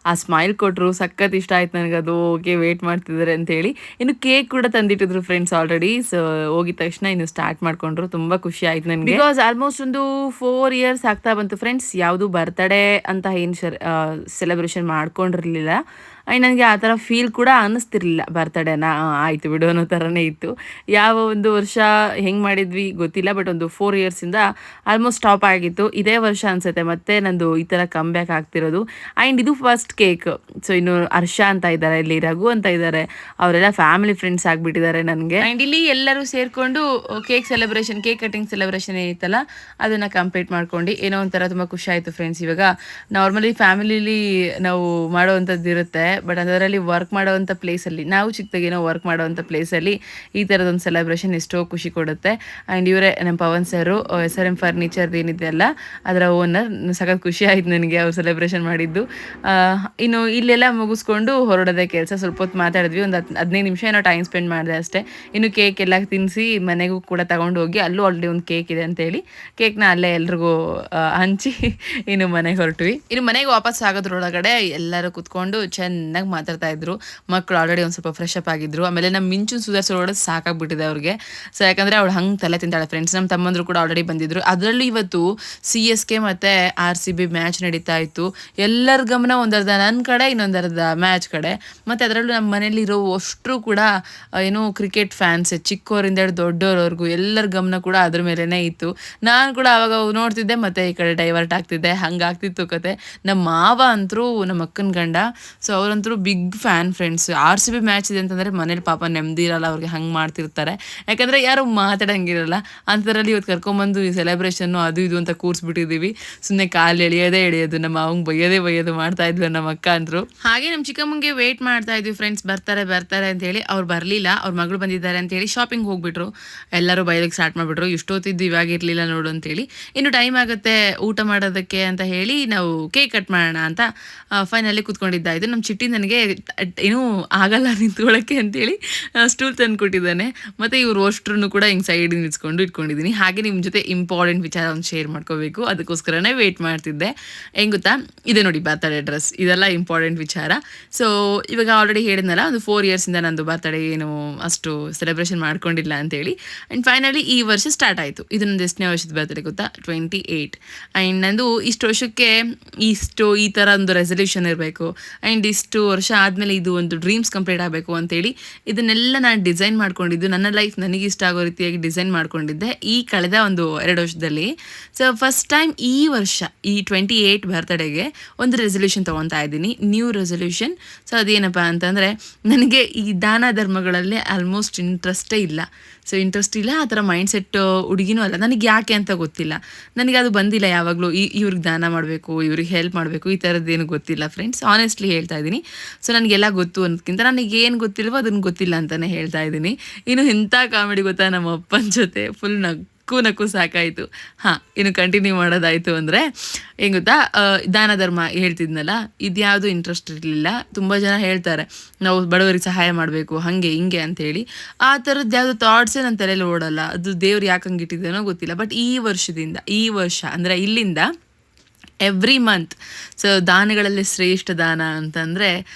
Speaker 3: ಆ ಸ್ಮೈಲ್ ಕೊಟ್ಟರು, ಸಖತ್ ಇಷ್ಟ ಆಯ್ತು ನನಗೆ ಅದು. ಓಕೆ ವೇಟ್ ಮಾಡ್ತಿದ್ದಾರೆ ಅಂತೇಳಿ. ಇನ್ನು ಕೇಕ್ ಕೂಡ ತಂದಿಟ್ಟಿದ್ರು ಫ್ರೆಂಡ್ಸ್ ಆಲ್ರೆಡಿ. ಸೊ ಹೋಗಿದ ತಕ್ಷಣ ಇನ್ನು ಸ್ಟಾರ್ಟ್ ಮಾಡ್ಕೊಂಡ್ರು. ತುಂಬ ಖುಷಿ ಆಯ್ತು ನನಗೆ, ಬಿಕಾಸ್ ಆಲ್ಮೋಸ್ಟ್ ಒಂದು 4 years ಆಗ್ತಾ ಬಂತು ಫ್ರೆಂಡ್ಸ್. ಯಾವುದು ಬರ್ತ್ಡೇ ಅಂತ ಏನು ಸೆಲೆಬ್ರೇಷನ್ ಮಾಡ್ಕೊಂಡಿರಲಿಲ್ಲ. ಆ್ಯಂಡ್ ನನಗೆ ಆ ಥರ ಫೀಲ್ ಕೂಡ ಅನ್ನಿಸ್ತಿರ್ಲಿಲ್ಲ. ಬರ್ತಡೇನ ಆಯಿತು ಬಿಡು ಅನ್ನೋ ಥರನೇ ಇತ್ತು. ಯಾವ ಒಂದು ವರ್ಷ ಹೆಂಗೆ ಮಾಡಿದ್ವಿ ಗೊತ್ತಿಲ್ಲ, ಬಟ್ ಒಂದು 4 yearsಯಿಂದ ಆಲ್ಮೋಸ್ಟ್ ಸ್ಟಾಪ್ ಆಗಿತ್ತು. ಇದೇ ವರ್ಷ ಅನಿಸುತ್ತೆ ಮತ್ತೆ ನಂದು ಈ ಥರ ಕಮ್ ಬ್ಯಾಕ್ ಆಗ್ತಿರೋದು. ಆ್ಯಂಡ್ ಇದು ಫಸ್ಟ್ ಕೇಕ್. ಸೊ ಇನ್ನು ಹರ್ಷ ಅಂತ ಇದ್ದಾರೆ, ಇಲ್ಲಿ ರಘು ಅಂತ ಇದ್ದಾರೆ, ಅವರೆಲ್ಲ ಫ್ಯಾಮಿಲಿ ಫ್ರೆಂಡ್ಸ್ ಆಗಿಬಿಟ್ಟಿದ್ದಾರೆ ನನಗೆ. ಆ್ಯಂಡ್ ಇಲ್ಲಿ ಎಲ್ಲರೂ ಸೇರಿಕೊಂಡು ಕೇಕ್ ಕಟಿಂಗ್ ಸೆಲೆಬ್ರೇಷನ್ ಏನಿತ್ತಲ್ಲ ಅದನ್ನು ಕಂಪ್ಲೀಟ್ ಮಾಡ್ಕೊಂಡು ಏನೋ ಒಂಥರ ತುಂಬ ಖುಷಿ ಆಯಿತು ಫ್ರೆಂಡ್ಸ್. ಇವಾಗ ನಾರ್ಮಲಿ ಫ್ಯಾಮಿಲಿಲಿ ನಾವು ಮಾಡೋವಂಥದ್ದು ಇರುತ್ತೆ, ಬಟ್ ಅದರಲ್ಲಿ ವರ್ಕ್ ಮಾಡೋವಂಥ ಪ್ಲೇಸಲ್ಲಿ, ನಾವು ಚಿಕ್ಕದಾಗೇನೋ ವರ್ಕ್ ಮಾಡೋವಂಥ ಪ್ಲೇಸಲ್ಲಿ ಈ ಥರದೊಂದು ಸೆಲೆಬ್ರೇಷನ್ ಎಷ್ಟೋ ಖುಷಿ ಕೊಡುತ್ತೆ. ಆ್ಯಂಡ್ ಇವರೇ ನಮ್ಮ ಪವನ್ ಸರು, SRM ಫರ್ನಿಚರ್ದು ಏನಿದೆ ಅಲ್ಲ ಅದರ ಓನರ್. ಸಖತ್ ಖುಷಿ ಆಯ್ತು ನನಗೆ ಅವ್ರು ಸೆಲೆಬ್ರೇಷನ್ ಮಾಡಿದ್ದು. ಇನ್ನು ಇಲ್ಲೆಲ್ಲ ಮುಗಿಸ್ಕೊಂಡು ಹೊರಡೋದೇ ಕೆಲಸ. ಸ್ವಲ್ಪ ಹೊತ್ತು ಮಾತಾಡಿದ್ವಿ, ಒಂದು 15 ನಿಮಿಷ ಏನೋ ಟೈಮ್ ಸ್ಪೆಂಡ್ ಮಾಡಿದೆ ಅಷ್ಟೇ. ಇನ್ನು ಕೇಕ್ ಎಲ್ಲ ತಿನ್ನಿಸಿ ಮನೆಗೂ ಕೂಡ ತಗೊಂಡು ಹೋಗಿ, ಅಲ್ಲೂ ಆಲ್ರೆಡಿ ಒಂದು ಕೇಕ್ ಇದೆ ಅಂತೇಳಿ ಕೇಕ್ನ ಅಲ್ಲೇ ಎಲ್ರಿಗೂ ಹಂಚಿ ಇನ್ನು ಮನೆಗೆ ಹೊರಟ್ವಿ. ಇನ್ನು ಮನೆಗೆ ವಾಪಸ್ ಆಗೋದ್ರೊಳಗಡೆ ಎಲ್ಲರೂ ಕುತ್ಕೊಂಡು ಚೆನ್ನಾಗಿ ಮಾತಾಡ್ತಾ ಇದ್ರು. ಮಕ್ಕಳು ಆಲ್ರೆಡಿ ಒಂದು ಸ್ವಲ್ಪ ಫ್ರೆಶ್ ಅಪ್ ಆಗಿದ್ರು. ಆಮೇಲೆ ನಮ್ಮ ಮಿಂಚು ಸುಧಾರಿಸೋಳಗಡೆ ಸಾಕಾಗ್ಬಿಟ್ಟಿದೆ ಅವ್ರಿಗೆ. ಸೊ ಯಾಕಂದರೆ ಅವಳು ಹಂಗೆ ತಲೆ ತಿಂತಾಳೆ ಫ್ರೆಂಡ್ಸ್. ನಮ್ಮ ತಮ್ಮಂದ್ರು ಕೂಡ ಆಲ್ರೆಡಿ ಬಂದಿದ್ರು. ಅದರಲ್ಲೂ ಇವತ್ತು CSK ಮತ್ತು RCB ಮ್ಯಾಚ್ ನಡೀತಾ ಇತ್ತು. ಎಲ್ಲರ ಗಮನ ಒಂದರ್ಧ ನನ್ನ ಕಡೆ, ಇನ್ನೊಂದರ್ಧ ಮ್ಯಾಚ್ ಕಡೆ. ಮತ್ತು ಅದರಲ್ಲೂ ನಮ್ಮ ಮನೇಲಿರೋ ಅಷ್ಟರು ಕೂಡ ಏನೋ ಕ್ರಿಕೆಟ್ ಫ್ಯಾನ್ಸ್, ಚಿಕ್ಕವರಿಂದ ದೊಡ್ಡವರವರೆಗೂ ಎಲ್ಲರ ಗಮನ ಕೂಡ ಅದ್ರ ಮೇಲೇ ಇತ್ತು. ನಾನು ಕೂಡ ಅವಾಗ ನೋಡ್ತಿದ್ದೆ, ಮತ್ತು ಈ ಕಡೆ ಡೈವರ್ಟ್ ಆಗ್ತಿದ್ದೆ, ಹಂಗಾಗ್ತಿತ್ತು ಕತೆ. ನಮ್ಮ ಮಾವ ಅಂತರೂ ನಮ್ಮ ಅಕ್ಕನ ಗಂಡ, ಸೊ ಅವರಂತರೂ big fan friends. RCB match ಇದೆ ಅಂತಂದರೆ ಮನೇಲಿ ಪಾಪ ನೆಮ್ಮದಿ ಇರಲ್ಲ ಅವ್ರಿಗೆ, ಹಂಗೆ ಮಾಡ್ತಿರ್ತಾರೆ. ಯಾಕಂದರೆ ಯಾರು ಮಾತಾಡೋಂಗಿರಲ್ಲ. ಅಂಥದ್ರಲ್ಲಿ ಇವತ್ತು ಕರ್ಕೊಂಬಂದು ಈ ಸೆಲೆಬ್ರೇಷನ್ನು ಅದು ಇದು ಅಂತ ಕೂರಿಸ್ಬಿಟ್ಟಿದ್ದೀವಿ. ಸುಮ್ಮನೆ ಕಾಲು ಎಳೆಯೋದು, ನಮ್ಮ ಅವಂಗೆ ಬೈಯೋದು ಮಾಡ್ತಾ ಇದ್ವಿ ನಮ್ಮ ಅಕ್ಕ ಅಂದರು. ಹಾಗೆ ನಮ್ಮ ಚಿಕ್ಕಮ್ಮಂಗೆ ವೇಟ್ ಮಾಡ್ತಾ ಇದ್ವಿ ಫ್ರೆಂಡ್ಸ್, ಬರ್ತಾರೆ ಅಂತೇಳಿ. ಅವ್ರು ಬರಲಿಲ್ಲ, ಅವ್ರ ಮಗಳು ಬಂದಿದ್ದಾರೆ ಅಂತೇಳಿ ಶಾಪಿಂಗ್ ಹೋಗ್ಬಿಟ್ರು. ಎಲ್ಲರೂ ಬೈಲಿಕ್ಕೆ ಸ್ಟಾರ್ಟ್ ಮಾಡಿಬಿಟ್ರು, ಇಷ್ಟೊತ್ತಿದ್ದು ಇವಾಗ ಇರಲಿಲ್ಲ ನೋಡು ಅಂತೇಳಿ. ಇನ್ನು ಟೈಮ್ ಆಗುತ್ತೆ ಊಟ ಮಾಡೋದಕ್ಕೆ ಅಂತ ಹೇಳಿ ನಾವು ಕೇಕ್ ಕಟ್ ಮಾಡೋಣ ಅಂತ ಫೈನಲ್ಲಿ ಕೂತ್ಕೊಂಡಿದ್ದಾಯಿತು. ನಮ್ಮ ಚಿಟ್ಟಿ ನನಗೆ ಏನೂ ಆಗಲ್ಲ ನಿಂತ್ಕೊಳ್ಳೋಕ್ಕೆ ಅಂತೇಳಿ ಸ್ಟೂಲ್ ತಂದು ಕೊಟ್ಟಿದ್ದಾನೆ. ಮತ್ತು ಇವ್ರು ಅಷ್ಟ್ರೂ ಕೂಡ ಹಿಂಗೆ ಸೈಡ್ ನಿಲ್ಸ್ಕೊಂಡು ಇಟ್ಕೊಂಡಿದ್ದೀನಿ. ಹಾಗೆ ನಿಮ್ಮ ಜೊತೆ ಇಂಪಾರ್ಟೆಂಟ್ ವಿಚಾರ ಒಂದು ಶೇರ್ ಮಾಡ್ಕೋಬೇಕು, ಅದಕ್ಕೋಸ್ಕರನೇ ವೆಯ್ಟ್ ಮಾಡ್ತಿದ್ದೆ. ಹೆಂಗೆ ಗೊತ್ತಾ, ಇದೆ ನೋಡಿ ಬರ್ತಡೇ ಡ್ರೆಸ್, ಇದೆಲ್ಲ ಇಂಪಾರ್ಟೆಂಟ್ ವಿಚಾರ. ಸೊ ಇವಾಗ ಆಲ್ರೆಡಿ ಹೇಳಿದ್ನಲ್ಲ, ಒಂದು 4 yearsಯಿಂದ ನಂದು ಬರ್ತಡೇ ಏನು ಅಷ್ಟು ಸೆಲೆಬ್ರೇಷನ್ ಮಾಡ್ಕೊಂಡಿಲ್ಲ ಅಂತೇಳಿ. ಆ್ಯಂಡ್ ಫೈನಲಿ ಈ ವರ್ಷ ಸ್ಟಾರ್ಟ್ ಆಯಿತು. ಇದು ನಂದು ಎಷ್ಟನೇ ವರ್ಷದ ಬರ್ತಡೇ ಗೊತ್ತಾ, 28. ಆ್ಯಂಡ್ ನಂದು ಇಷ್ಟು ವರ್ಷಕ್ಕೆ ಈ ಥರ ಒಂದು ರೆಸಲ್ಯೂಷನ್ ಇರಬೇಕು, ಆ್ಯಂಡ್ ಇಷ್ಟು ವರ್ಷ ಆದಮೇಲೆ ಇದು ಒಂದು ಡ್ರೀಮ್ಸ್ ಕಂಪ್ಲೀಟ್ ಆಗಬೇಕು ಅಂತೇಳಿ ಇದನ್ನೆಲ್ಲ ನಾನು ಡಿಸೈನ್ ಮಾಡ್ಕೊಂಡಿದ್ದು, ನನ್ನ ಲೈಫ್ ನನಗೆ ಇಷ್ಟ ಆಗೋ ರೀತಿಯಾಗಿ ಡಿಸೈನ್ ಮಾಡ್ಕೊಂಡಿದ್ದೆ ಈ ಕಳೆದ ಒಂದು 2 ವರ್ಷದಲ್ಲಿ. ಸೊ ಫಸ್ಟ್ ಟೈಮ್ ಈ ವರ್ಷ ಈ 28 ಬರ್ತಡೇಗೆ ಒಂದು ರೆಸಲ್ಯೂಷನ್ ತೊಗೊತಾ ಇದ್ದೀನಿ, ನ್ಯೂ ರೆಸಲ್ಯೂಷನ್. ಸೊ ಅದೇನಪ್ಪ ಅಂತಂದರೆ, ನನಗೆ ಈ ದಾನ ಧರ್ಮಗಳಲ್ಲಿ ಆಲ್ಮೋಸ್ಟ್ ಇಂಟ್ರೆಸ್ಟೇ ಇಲ್ಲ. ಸೊ ಇಂಟ್ರೆಸ್ಟ್ ಇಲ್ಲ, ಆ ಥರ ಮೈಂಡ್ಸೆಟ್ ಹುಡುಗಿನೂ ಅಲ್ಲ. ನನಗೆ ಯಾಕೆ ಅಂತ ಗೊತ್ತಿಲ್ಲ, ನನಗೆ ಅದು ಬಂದಿಲ್ಲ ಯಾವಾಗಲೂ. ಇವ್ರಿಗೆ ದಾನ ಮಾಡಬೇಕು, ಇವ್ರಿಗೆ ಹೆಲ್ಪ್ ಮಾಡಬೇಕು, ಈ ಥರದ್ದೇನು ಗೊತ್ತಿಲ್ಲ ಫ್ರೆಂಡ್ಸ್, ಆನೆಸ್ಟ್ಲಿ ಹೇಳ್ತಾ ಇದ್ದೀನಿ. ಸೊ ನನಗೆಲ್ಲ ಗೊತ್ತು ಅನ್ನೋದಕ್ಕಿಂತ ನನಗೆ ಏನು ಗೊತ್ತಿಲ್ವೋ ಅದನ್ನು ಗೊತ್ತಿಲ್ಲ ಅಂತಲೇ ಹೇಳ್ತಾ ಇದ್ದೀನಿ. ಇನ್ನು ಇಂಥ ಕಾಮಿಡಿ ಗೊತ್ತಾ, ನಮ್ಮ ಅಪ್ಪನ ಜೊತೆ ಫುಲ್ ನಕ್ಕು ಸಾಕಾಯಿತು. ಇನ್ನು ಕಂಟಿನ್ಯೂ ಮಾಡೋದಾಯಿತು ಅಂದರೆ ಹೆಂಗೆ ಗೊತ್ತಾ, ದಾನ ಧರ್ಮ ಹೇಳ್ತಿದ್ನಲ್ಲ, ಇದ್ಯಾವುದು ಇಂಟ್ರೆಸ್ಟ್ ಇರಲಿಲ್ಲ. ತುಂಬ ಜನ ಹೇಳ್ತಾರೆ ನಾವು ಬಡವರಿಗೆ ಸಹಾಯ ಮಾಡಬೇಕು ಹಾಗೆ ಹಿಂಗೆ ಅಂಥೇಳಿ. ಆ ಥರದ್ದು ಯಾವುದು ಥಾಟ್ಸೇ ನನ್ನ ತಲೆಯಲ್ಲಿ ಓಡಲ್ಲ. ಅದು ದೇವ್ರು ಯಾಕೆ ಹಂಗೆ ಇಟ್ಟಿದ್ದೇನೋ ಗೊತ್ತಿಲ್ಲ. ಬಟ್ ಈ ವರ್ಷ ಅಂದರೆ ಇಲ್ಲಿಂದ ಎವ್ರಿ ಮಂತ್, ಸೊ ದಾನಗಳಲ್ಲಿ ಶ್ರೇಷ್ಠ ದಾನ ಅಂತಂದರೆ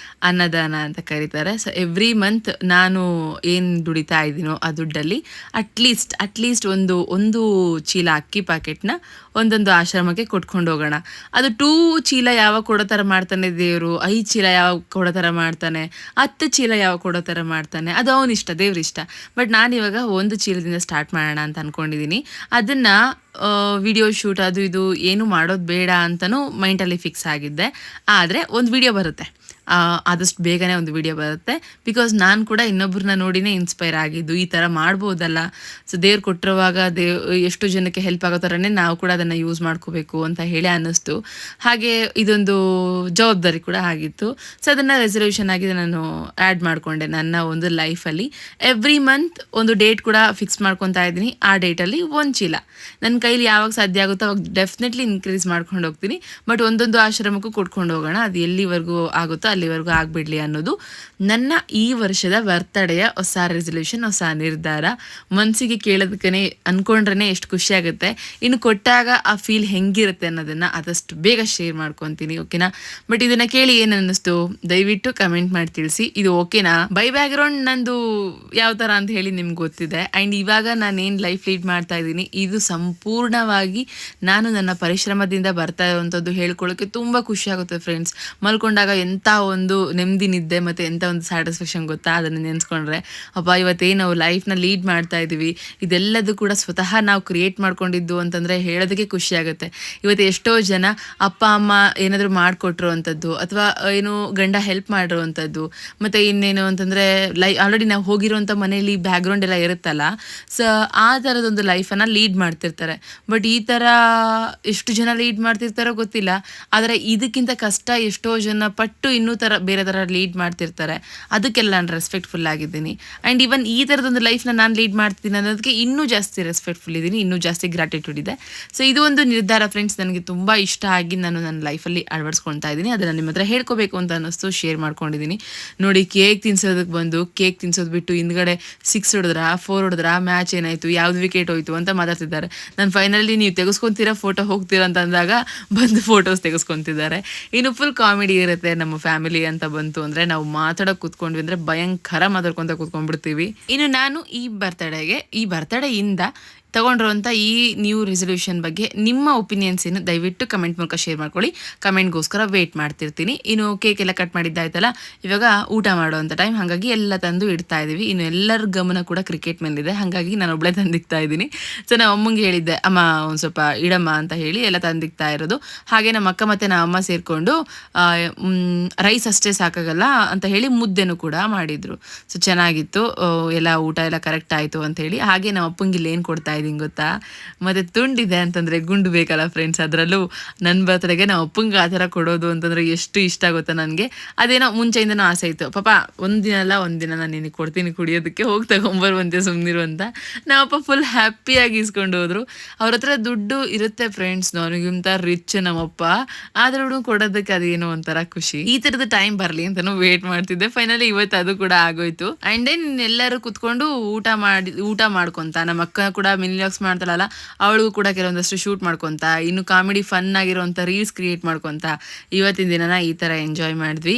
Speaker 3: ಅನ್ನದಾನ ಅಂತ ಕರೀತಾರೆ. ಸೊ ಎವ್ರಿ ಮಂತ್ ನಾನು ಏನು ದುಡಿತಾ ಇದ್ದೀನೋ ಆ ದುಡ್ಡಲ್ಲಿ ಅಟ್ಲೀಸ್ಟ್ ಒಂದು ಚೀಲ ಅಕ್ಕಿ ಪ್ಯಾಕೆಟ್ನ ಒಂದೊಂದು ಆಶ್ರಮಕ್ಕೆ ಕೊಟ್ಕೊಂಡು ಹೋಗೋಣ. ಅದು 2 ಚೀಲ ಯಾವಾಗ ಕೊಡೋ ಥರ ಮಾಡ್ತಾನೆ ದೇವರು, 5 ಚೀಲ ಯಾವಾಗ ಕೊಡೋ ಥರ ಮಾಡ್ತಾನೆ, 10 ಚೀಲ ಯಾವಾಗ ಕೊಡೋ ಥರ ಮಾಡ್ತಾನೆ, ಅದು ಅವನಿಷ್ಟ, ದೇವ್ರಿಷ್ಟ. ಬಟ್ ನಾನಿವಾಗ 1 ಚೀಲದಿಂದ ಸ್ಟಾರ್ಟ್ ಮಾಡೋಣ ಅಂತ ಅಂದ್ಕೊಂಡಿದ್ದೀನಿ. ಅದನ್ನು ವಿಡಿಯೋ ಶೂಟ್ ಅದು ಇದು ಏನು ಮಾಡೋದು ಬೇಡ ಅಂತಲೂ ಮೈಂಡಲ್ಲಿ ಫಿಕ್ಸ್ ಆಗಿದ್ದೆ. ಆದರೆ ಒಂದು ವಿಡಿಯೋ ಬರುತ್ತೆ, ಆದಷ್ಟು ಬೇಗನೆ ಒಂದು ವಿಡಿಯೋ ಬರುತ್ತೆ. ಬಿಕಾಸ್ ನಾನು ಕೂಡ ಇನ್ನೊಬ್ಬರನ್ನ ನೋಡಿನೇ ಇನ್ಸ್ಪೈರ್ ಆಗಿದ್ದು, ಈ ಥರ ಮಾಡ್ಬೋದಲ್ಲ. ಸೊ ದೇವ್ರು ಕೊಟ್ಟಿರುವಾಗ ಎಷ್ಟು ಜನಕ್ಕೆ ಹೆಲ್ಪ್ ಆಗೋ ಥರನೇ ನಾವು ಕೂಡ ಅದನ್ನು ಯೂಸ್ ಮಾಡ್ಕೋಬೇಕು ಅಂತ ಹೇಳಿ ಅನ್ನಿಸ್ತು. ಹಾಗೆ ಇದೊಂದು ಜವಾಬ್ದಾರಿ ಕೂಡ ಆಗಿತ್ತು. ಸೊ ಅದನ್ನು ರೆಸಲ್ಯೂಷನ್ ಆಗಿ ನಾನು ಆ್ಯಡ್ ಮಾಡಿಕೊಂಡೆ ನನ್ನ ಒಂದು ಲೈಫಲ್ಲಿ. ಎವ್ರಿ ಮಂತ್ ಒಂದು ಡೇಟ್ ಕೂಡ ಫಿಕ್ಸ್ ಮಾಡ್ಕೊತಾ ಇದ್ದೀನಿ. ಆ ಡೇಟಲ್ಲಿ 1 ಚೀಲ ನನ್ನ ಕೈಲಿ ಯಾವಾಗ ಸಾಧ್ಯ ಆಗುತ್ತೋ ಅವಾಗ ಡೆಫಿನೆಟ್ಲಿ ಇನ್ಕ್ರೀಸ್ ಮಾಡ್ಕೊಂಡು ಹೋಗ್ತೀನಿ. ಬಟ್ ಒಂದೊಂದು ಆಶ್ರಮಕ್ಕೂ ಕೊಟ್ಕೊಂಡು ಹೋಗೋಣ, ಅದು ಎಲ್ಲಿವರೆಗೂ ಆಗುತ್ತೋ ಅಲ್ಲಿವರೆಗೂ ಆಗಿಬಿಡಲಿ ಅನ್ನೋದು ನನ್ನ ಈ ವರ್ಷದ ಬರ್ತಡೆಯ ಹೊಸ ರೆಸಲ್ಯೂಷನ್, ಹೊಸ ನಿರ್ಧಾರ. ಮನಸ್ಸಿಗೆ ಕೇಳೋದಕ್ಕೆ ಅಂದ್ಕೊಂಡ್ರೆ ಎಷ್ಟು ಖುಷಿ ಆಗುತ್ತೆ, ಇನ್ನು ಕೊಟ್ಟಾಗ ಆ ಫೀಲ್ ಹೆಂಗಿರುತ್ತೆ ಅನ್ನೋದನ್ನು ಆದಷ್ಟು ಬೇಗ ಶೇರ್ ಮಾಡ್ಕೊತೀನಿ, ಓಕೆನಾ? ಬಟ್ ಇದನ್ನು ಕೇಳಿ ಏನು ಅನ್ನಿಸ್ತು ದಯವಿಟ್ಟು ಕಮೆಂಟ್ ಮಾಡಿ ತಿಳಿಸಿ. ಇದು ಓಕೆನಾ? ಬೈ ಬ್ಯಾಕ್ಗ್ರೌಂಡ್ ನಂದು ಯಾವ ಥರ ಅಂತ ಹೇಳಿ ನಿಮ್ಗೆ ಗೊತ್ತಿದೆ. ಆ್ಯಂಡ್ ಇವಾಗ ನಾನೇನು ಲೈಫ್ ಲೀಡ್ ಮಾಡ್ತಾ ಇದ್ದೀನಿ ಇದು ಸಂಪೂರ್ಣವಾಗಿ ನಾನು ನನ್ನ ಪರಿಶ್ರಮದಿಂದ ಬರ್ತಾ ಇರುವಂಥದ್ದು. ಹೇಳ್ಕೊಳ್ಳೋಕ್ಕೆ ತುಂಬ ಖುಷಿ ಆಗುತ್ತೆ ಫ್ರೆಂಡ್ಸ್. ಮಲ್ಕೊಂಡಾಗ ಎಂಥ ಒಂದು ನೆಮ್ಮದಿ ನಿದ್ದೆ ಮತ್ತು ಎಂಥ ಒಂದು ಸ್ಯಾಟಿಸ್ಫ್ಯಾಕ್ಷನ್ ಗೊತ್ತಾ ಅದನ್ನು ನೆನೆಸ್ಕೊಂಡ್ರೆ. ಅಪ್ಪ ಇವತ್ತೇನು ನಾವು ಲೈಫ್ನ ಲೀಡ್ ಮಾಡ್ತಾ ಇದ್ದೀವಿ ಇದೆಲ್ಲದು ಕೂಡ ಸ್ವತಃ ನಾವು ಕ್ರಿಯೇಟ್ ಮಾಡ್ಕೊಂಡಿದ್ದು ಅಂತಂದರೆ ಹೇಳೋದಕ್ಕೆ ಖುಷಿ ಆಗುತ್ತೆ. ಇವತ್ತು ಎಷ್ಟೋ ಜನ ಅಪ್ಪ ಅಮ್ಮ ಏನಾದರೂ ಮಾಡಿಕೊಟ್ರು ಅಂಥದ್ದು, ಅಥವಾ ಏನು ಗಂಡ ಹೆಲ್ಪ್ ಮಾಡಿರುವಂಥದ್ದು, ಮತ್ತು ಇನ್ನೇನು ಅಂತಂದರೆ ಆಲ್ರೆಡಿ ನಾವು ಹೋಗಿರುವಂಥ ಮನೆಯಲ್ಲಿ ಬ್ಯಾಕ್ಗ್ರೌಂಡ್ ಎಲ್ಲ ಇರುತ್ತಲ್ಲ, ಸೊ ಆ ಥರದೊಂದು ಲೈಫನ್ನು ಲೀಡ್ ಮಾಡ್ತಿರ್ತಾರೆ. ಬಟ್ ಈ ಥರ ಎಷ್ಟು ಜನ ಲೀಡ್ ಮಾಡ್ತಿರ್ತಾರೋ ಗೊತ್ತಿಲ್ಲ, ಆದರೆ ಇದಕ್ಕಿಂತ ಕಷ್ಟ ಎಷ್ಟೋ ಜನ ಪಟ್ಟು ಇನ್ನೂ ಬೇರೆ ಥರ ಲೀಡ್ ಮಾಡ್ತಿರ್ತಾರೆ. ಅದಕ್ಕೆಲ್ಲ ನಾನು ರೆಸ್ಪೆಕ್ಟ್ಫುಲ್ ಆಗಿದ್ದೀನಿ. ಆ್ಯಂಡ್ ಈವನ್ ಈ ಥರದೊಂದು ಲೈಫ್ನ ನಾನು ಲೀಡ್ ಮಾಡ್ತೀನಿ ಅನ್ನೋದಕ್ಕೆ ಇನ್ನೂ ಜಾಸ್ತಿ ರೆಸ್ಪೆಕ್ಟ್ಫುಲ್ ಇದ್ದೀನಿ, ಇನ್ನೂ ಜಾಸ್ತಿ ಗ್ರಾಟಿಟ್ಯೂಡ್ ಇದೆ. ಸೊ ಇದು ಒಂದು ನಿರ್ಧಾರ ಫ್ರೆಂಡ್ಸ್, ನನಗೆ ತುಂಬ ಇಷ್ಟ ಆಗಿ ನಾನು ನನ್ನ ಲೈಫಲ್ಲಿ ಅಳವಡಿಸ್ಕೊಳ್ತಾ ಇದ್ದೀನಿ. ಅದನ್ನು ನಿಮ್ಮ ಹತ್ರ ಹೇಳ್ಕೋಬೇಕು ಅಂತ ಅನ್ನಿಸ್ತು, ಶೇರ್ ಮಾಡ್ಕೊಂಡಿದ್ದೀನಿ. ನೋಡಿ, ಕೇಕ್ ತಿನ್ಸೋದಕ್ಕೆ ಬಂದು ಕೇಕ್ ತಿನ್ಸೋದು ಬಿಟ್ಟು ಹಿಂದ್ಗಡೆ 6 ಹೊಡೆದ್ರಾ 4 ಹೊಡೆದ್ರಾ, ಮ್ಯಾಚ್ ಏನಾಯಿತು, ಯಾವ್ದು ವಿಕೆಟ್ ಹೋಯಿತು ಅಂತ ಮಾತಾಡ್ತಿದ್ದಾರೆ. ನಾನು ಫೈನಲಿ ನೀವು ತೆಗೆಸ್ಕೊತೀರಾ ಫೋಟೋ ಹೋಗ್ತೀರಾ ಅಂತ ಅಂದಾಗ ಬಂದು ಫೋಟೋಸ್ ತೆಗೆಸ್ಕೊತಿದ್ದಾರೆ. ಇನ್ನು ಫುಲ್ ಕಾಮಿಡಿ ಇರುತ್ತೆ ನಮ್ಮ ಫ್ಯಾಮಿಲಿ ಅಂತ ಬಂತು ಅಂದರೆ. ನಾವು ಮಾತಾಡೋಕೆ ಕೂತ್ಕೊಂಡ್ವಿ ಅಂದರೆ ಭಯಂಕರ ಮಾತಾಡ್ಕೊತ ಕೂತ್ಕೊಂಡ್ಬಿಡ್ತೀವಿ. ಇನ್ನು ನಾನು ಈ ಬರ್ತಡೆಯಿಂದ ತಗೊಂಡಿರುವಂಥ ಈ ನ್ಯೂ ರೆಸಲ್ಯೂಷನ್ ಬಗ್ಗೆ ನಿಮ್ಮ ಒಪಿನಿಯನ್ಸ್ ಏನು ದಯವಿಟ್ಟು ಕಮೆಂಟ್ ಮೂಲಕ ಶೇರ್ ಮಾಡ್ಕೊಳ್ಳಿ. ಕಮೆಂಟ್ಗೋಸ್ಕರ ವೇಟ್ ಮಾಡ್ತಿರ್ತೀನಿ. ಇನ್ನು ಕೇಕ್ ಎಲ್ಲ ಕಟ್ ಮಾಡಿದ್ದಾಯ್ತಲ್ಲ, ಇವಾಗ ಊಟ ಮಾಡುವಂಥ ಟೈಮ್, ಹಾಗಾಗಿ ಎಲ್ಲ ತಂದು ಇಡ್ತಾ ಇದ್ದೀವಿ. ಇನ್ನು ಎಲ್ಲರ ಗಮನ ಕೂಡ ಕ್ರಿಕೆಟ್ ಮೇಲಿದೆ, ಹಾಗಾಗಿ ನಾನು ಒಬ್ಬಳೇ ತಂದಿಕ್ತಾ ಇದ್ದೀನಿ. ಸೊ ನಾವು ಅಮ್ಮಂಗೆ ಹೇಳಿದ್ದೆ, ಅಮ್ಮ ಒಂದು ಸ್ವಲ್ಪ ಇಡಮ್ಮ ಅಂತ ಹೇಳಿ ಎಲ್ಲ ತಂದಿಕ್ತಾ ಇರೋದು. ಹಾಗೆ ನಮ್ಮ ಅಕ್ಕ ಮತ್ತು ನಮ್ಮ ಅಮ್ಮ ಸೇರಿಕೊಂಡು ರೈಸ್ ಅಷ್ಟೇ ಸಾಕಾಗಲ್ಲ ಅಂತ ಹೇಳಿ ಮುದ್ದೆನೂ ಕೂಡ ಮಾಡಿದರು. ಸೊ ಚೆನ್ನಾಗಿತ್ತು, ಎಲ್ಲ ಊಟ ಎಲ್ಲ ಕರೆಕ್ಟ್ ಆಯಿತು ಅಂಥೇಳಿ. ಹಾಗೆ ನಮ್ಮ ಅಪ್ಪಂಗೆ ಇಲ್ಲಿ ಏನು ಕೊಡ್ತಾ ಗೊತ್ತಾ, ಮತ್ತೆ ತುಂಡಿದೆ ಅಂತಂದರೆ ಗುಂಡು ಬೇಕಲ್ಲ ಫ್ರೆಂಡ್ಸ್. ಅದರಲ್ಲೂ ನನ್ನ ಬರ್ತಡೆಗೆ ನಾವು ಅಪ್ಪಂಗೆ ಆ ಥರ ಕೊಡೋದು ಅಂತಂದರೆ ಎಷ್ಟು ಇಷ್ಟ ಗೊತ್ತಾ ನನಗೆ. ಅದೇನೋ ಮುಂಚೆಯಿಂದನೂ ಆಸೆ ಇತ್ತು, ಪಾಪ ಒಂದಿನ ನಾನು ನಿನಗೆ ಕೊಡ್ತೀನಿ ಕುಡಿಯೋದಕ್ಕೆ, ಹೋಗಿ ತಗೊಂಬರುವಂತೆ ಸುಮ್ಮನಿರು ಅಂತ. ನಮ್ಮಪ್ಪ ಫುಲ್ ಹ್ಯಾಪಿಯಾಗಿ ಇಸ್ಕೊಂಡು ಹೋದರು. ಅವ್ರ ಹತ್ರ ದುಡ್ಡು ಇರುತ್ತೆ ಫ್ರೆಂಡ್ಸ್, ನನಗಿಂತ ರಿಚ್ ನಮ್ಮಪ್ಪ, ಆದ್ರೂ ಕೊಡೋದಕ್ಕೆ ಅದೇನೋ ಒಂಥರ ಖುಷಿ. ಈ ಥರದ ಟೈಮ್ ಬರಲಿ ಅಂತಲೂ ವೇಟ್ ಮಾಡ್ತಿದ್ದೆ. ಫೈನಲಿ ಇವತ್ತು ಅದು ಕೂಡ ಆಗೋಯ್ತು. ಆ್ಯಂಡ್ ದೆನ್ ಎಲ್ಲರೂ ಕುತ್ಕೊಂಡು ಊಟ ಮಾಡ್ಕೊತ, ನಮ್ಮ ಅಕ್ಕ ಕೂಡ ಮಿನಿಲಾಗ್ಸ್ ಮಾಡ್ತಾಳಲ್ಲ, ಅವಳಿಗೂ ಕೂಡ ಕೆಲವೊಂದಷ್ಟು ಶೂಟ್ ಮಾಡ್ಕೊತ, ಇನ್ನು ಕಾಮಿಡಿ ಫನ್ ಆಗಿರೋಂಥ ರೀಲ್ಸ್ ಕ್ರಿಯೇಟ್ ಮಾಡ್ಕೊತ ಇವತ್ತಿನ ದಿನನ ಈ ಥರ ಎಂಜಾಯ್ ಮಾಡಿದ್ವಿ.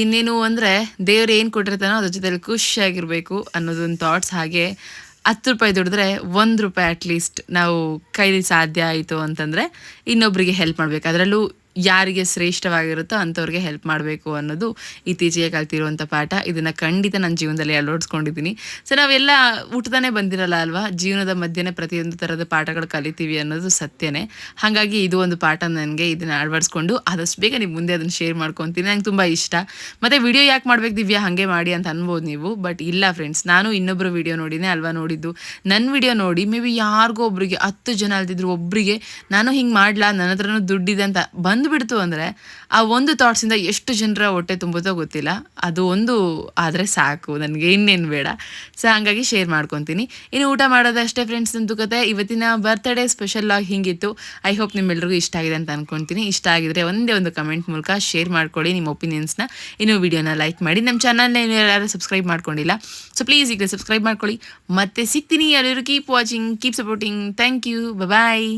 Speaker 3: ಇನ್ನೇನು ಅಂದರೆ ದೇವ್ರು ಏನು ಕೊಟ್ಟಿರ್ತಾನೋ ಅದ್ರ ಜೊತೆಲಿ ಖುಷಿಯಾಗಿರಬೇಕು ಅನ್ನೋದೊಂದು ಥಾಟ್ಸ್. ಹಾಗೆ 10 ರೂಪಾಯಿ ದುಡಿದ್ರೆ 1 ರೂಪಾಯಿ ಅಟ್ಲೀಸ್ಟ್ ನಾವು ಕೈಲಿ ಸಾಧ್ಯ ಆಯಿತು ಅಂತಂದರೆ ಇನ್ನೊಬ್ಬರಿಗೆ ಹೆಲ್ಪ್ ಮಾಡಬೇಕು. ಅದರಲ್ಲೂ ಯಾರಿಗೆ ಶ್ರೇಷ್ಠವಾಗಿರುತ್ತೋ ಅಂಥವ್ರಿಗೆ ಹೆಲ್ಪ್ ಮಾಡಬೇಕು ಅನ್ನೋದು ಇತ್ತೀಚೆಗೆ ಕಲ್ತಿರುವಂಥ ಪಾಠ. ಇದನ್ನು ಖಂಡಿತ ನನ್ನ ಜೀವನದಲ್ಲಿ ಅಳವಡಿಸ್ಕೊಂಡಿದ್ದೀನಿ. ಸೊ ನಾವೆಲ್ಲ ಊಟದಾನೇ ಬಂದಿರಲ್ಲ ಅಲ್ವಾ, ಜೀವನದ ಮಧ್ಯೆ ಪ್ರತಿಯೊಂದು ಥರದ ಪಾಠಗಳು ಕಲಿತೀವಿ ಅನ್ನೋದು ಸತ್ಯನೇ. ಹಾಗಾಗಿ ಇದು ಒಂದು ಪಾಠ ನನಗೆ. ಇದನ್ನು ಅಳವಡಿಸ್ಕೊಂಡು ಆದಷ್ಟು ಬೇಗ ನೀವು ಮುಂದೆ ಅದನ್ನು ಶೇರ್ ಮಾಡ್ಕೊತೀನಿ. ನಂಗೆ ತುಂಬ ಇಷ್ಟ. ಮತ್ತು ವಿಡಿಯೋ ಯಾಕೆ ಮಾಡ್ಬೇಕು ದಿವ್ಯಾ, ಹಾಗೆ ಮಾಡಿ ಅಂತ ಅನ್ಬೋದು ನೀವು. ಬಟ್ ಇಲ್ಲ ಫ್ರೆಂಡ್ಸ್, ನಾನು ಇನ್ನೊಬ್ಬರು ವಿಡಿಯೋ ನೋಡಿನೇ ಅಲ್ವಾ ನೋಡಿದ್ದು. ನನ್ನ ವಿಡಿಯೋ ನೋಡಿ ಮೇ ಬಿ ಯಾರಿಗೋ ಒಬ್ರಿಗೆ 10 ಜನ ಅಲ್ದಿದ್ರು ಒಬ್ಬರಿಗೆ ನಾನು ಹಿಂಗೆ ಮಾಡಲಾ, ನನ್ನ ಹತ್ರನೂ ದುಡ್ಡಿದೆ ಅಂತ ಬಂದುಬಿಡ್ತು ಅಂದರೆ ಆ ಒಂದು ಥಾಟ್ಸಿಂದ ಎಷ್ಟು ಜನರ ಹೊಟ್ಟೆ ತುಂಬುತ್ತೋ ಗೊತ್ತಿಲ್ಲ. ಅದು ಒಂದು ಆದರೆ ಸಾಕು ನನಗೆ, ಇನ್ನೇನು ಬೇಡ. ಸೊ ಹಾಗಾಗಿ ಶೇರ್ ಮಾಡ್ಕೊತೀನಿ. ಇನ್ನು ಊಟ ಮಾಡೋದಷ್ಟೇ ಫ್ರೆಂಡ್ಸ್ ನಂದು ಕತೆ. ಇವತ್ತಿನ ಬರ್ತ್ಡೇ ಸ್ಪೆಷಲ್ ಆಗಿ ಹಿಂಗಿತ್ತು. ಐ ಹೋಪ್ ನಿಮ್ಮೆಲ್ಲರಿಗೂ ಇಷ್ಟ ಆಗಿದೆ ಅಂತ ಅಂದ್ಕೊತೀನಿ. ಇಷ್ಟ ಆಗಿದ್ರೆ ಒಂದೇ ಒಂದು ಕಮೆಂಟ್ ಮೂಲಕ ಶೇರ್ ಮಾಡ್ಕೊಳ್ಳಿ ನಿಮ್ಮ ಒಪಿನಿಯನ್ಸ್ನ. ಇನ್ನು ವಿಡಿಯೋನ ಲೈಕ್ ಮಾಡಿ, ನಮ್ಮ ಚಾನಲ್ನ ಯಾರು ಸಬ್ಸ್ಕ್ರೈಬ್ ಮಾಡ್ಕೊಂಡಿಲ್ಲ ಸೊ ಪ್ಲೀಸ್ ಈಗ ಸಬ್ಸ್ಕ್ರೈಬ್ ಮಾಡ್ಕೊಳ್ಳಿ. ಮತ್ತೆ ಸಿಗ್ತೀನಿ. ಎಲ್ಲರೂ keep watching, keep supporting. Thank you, bye.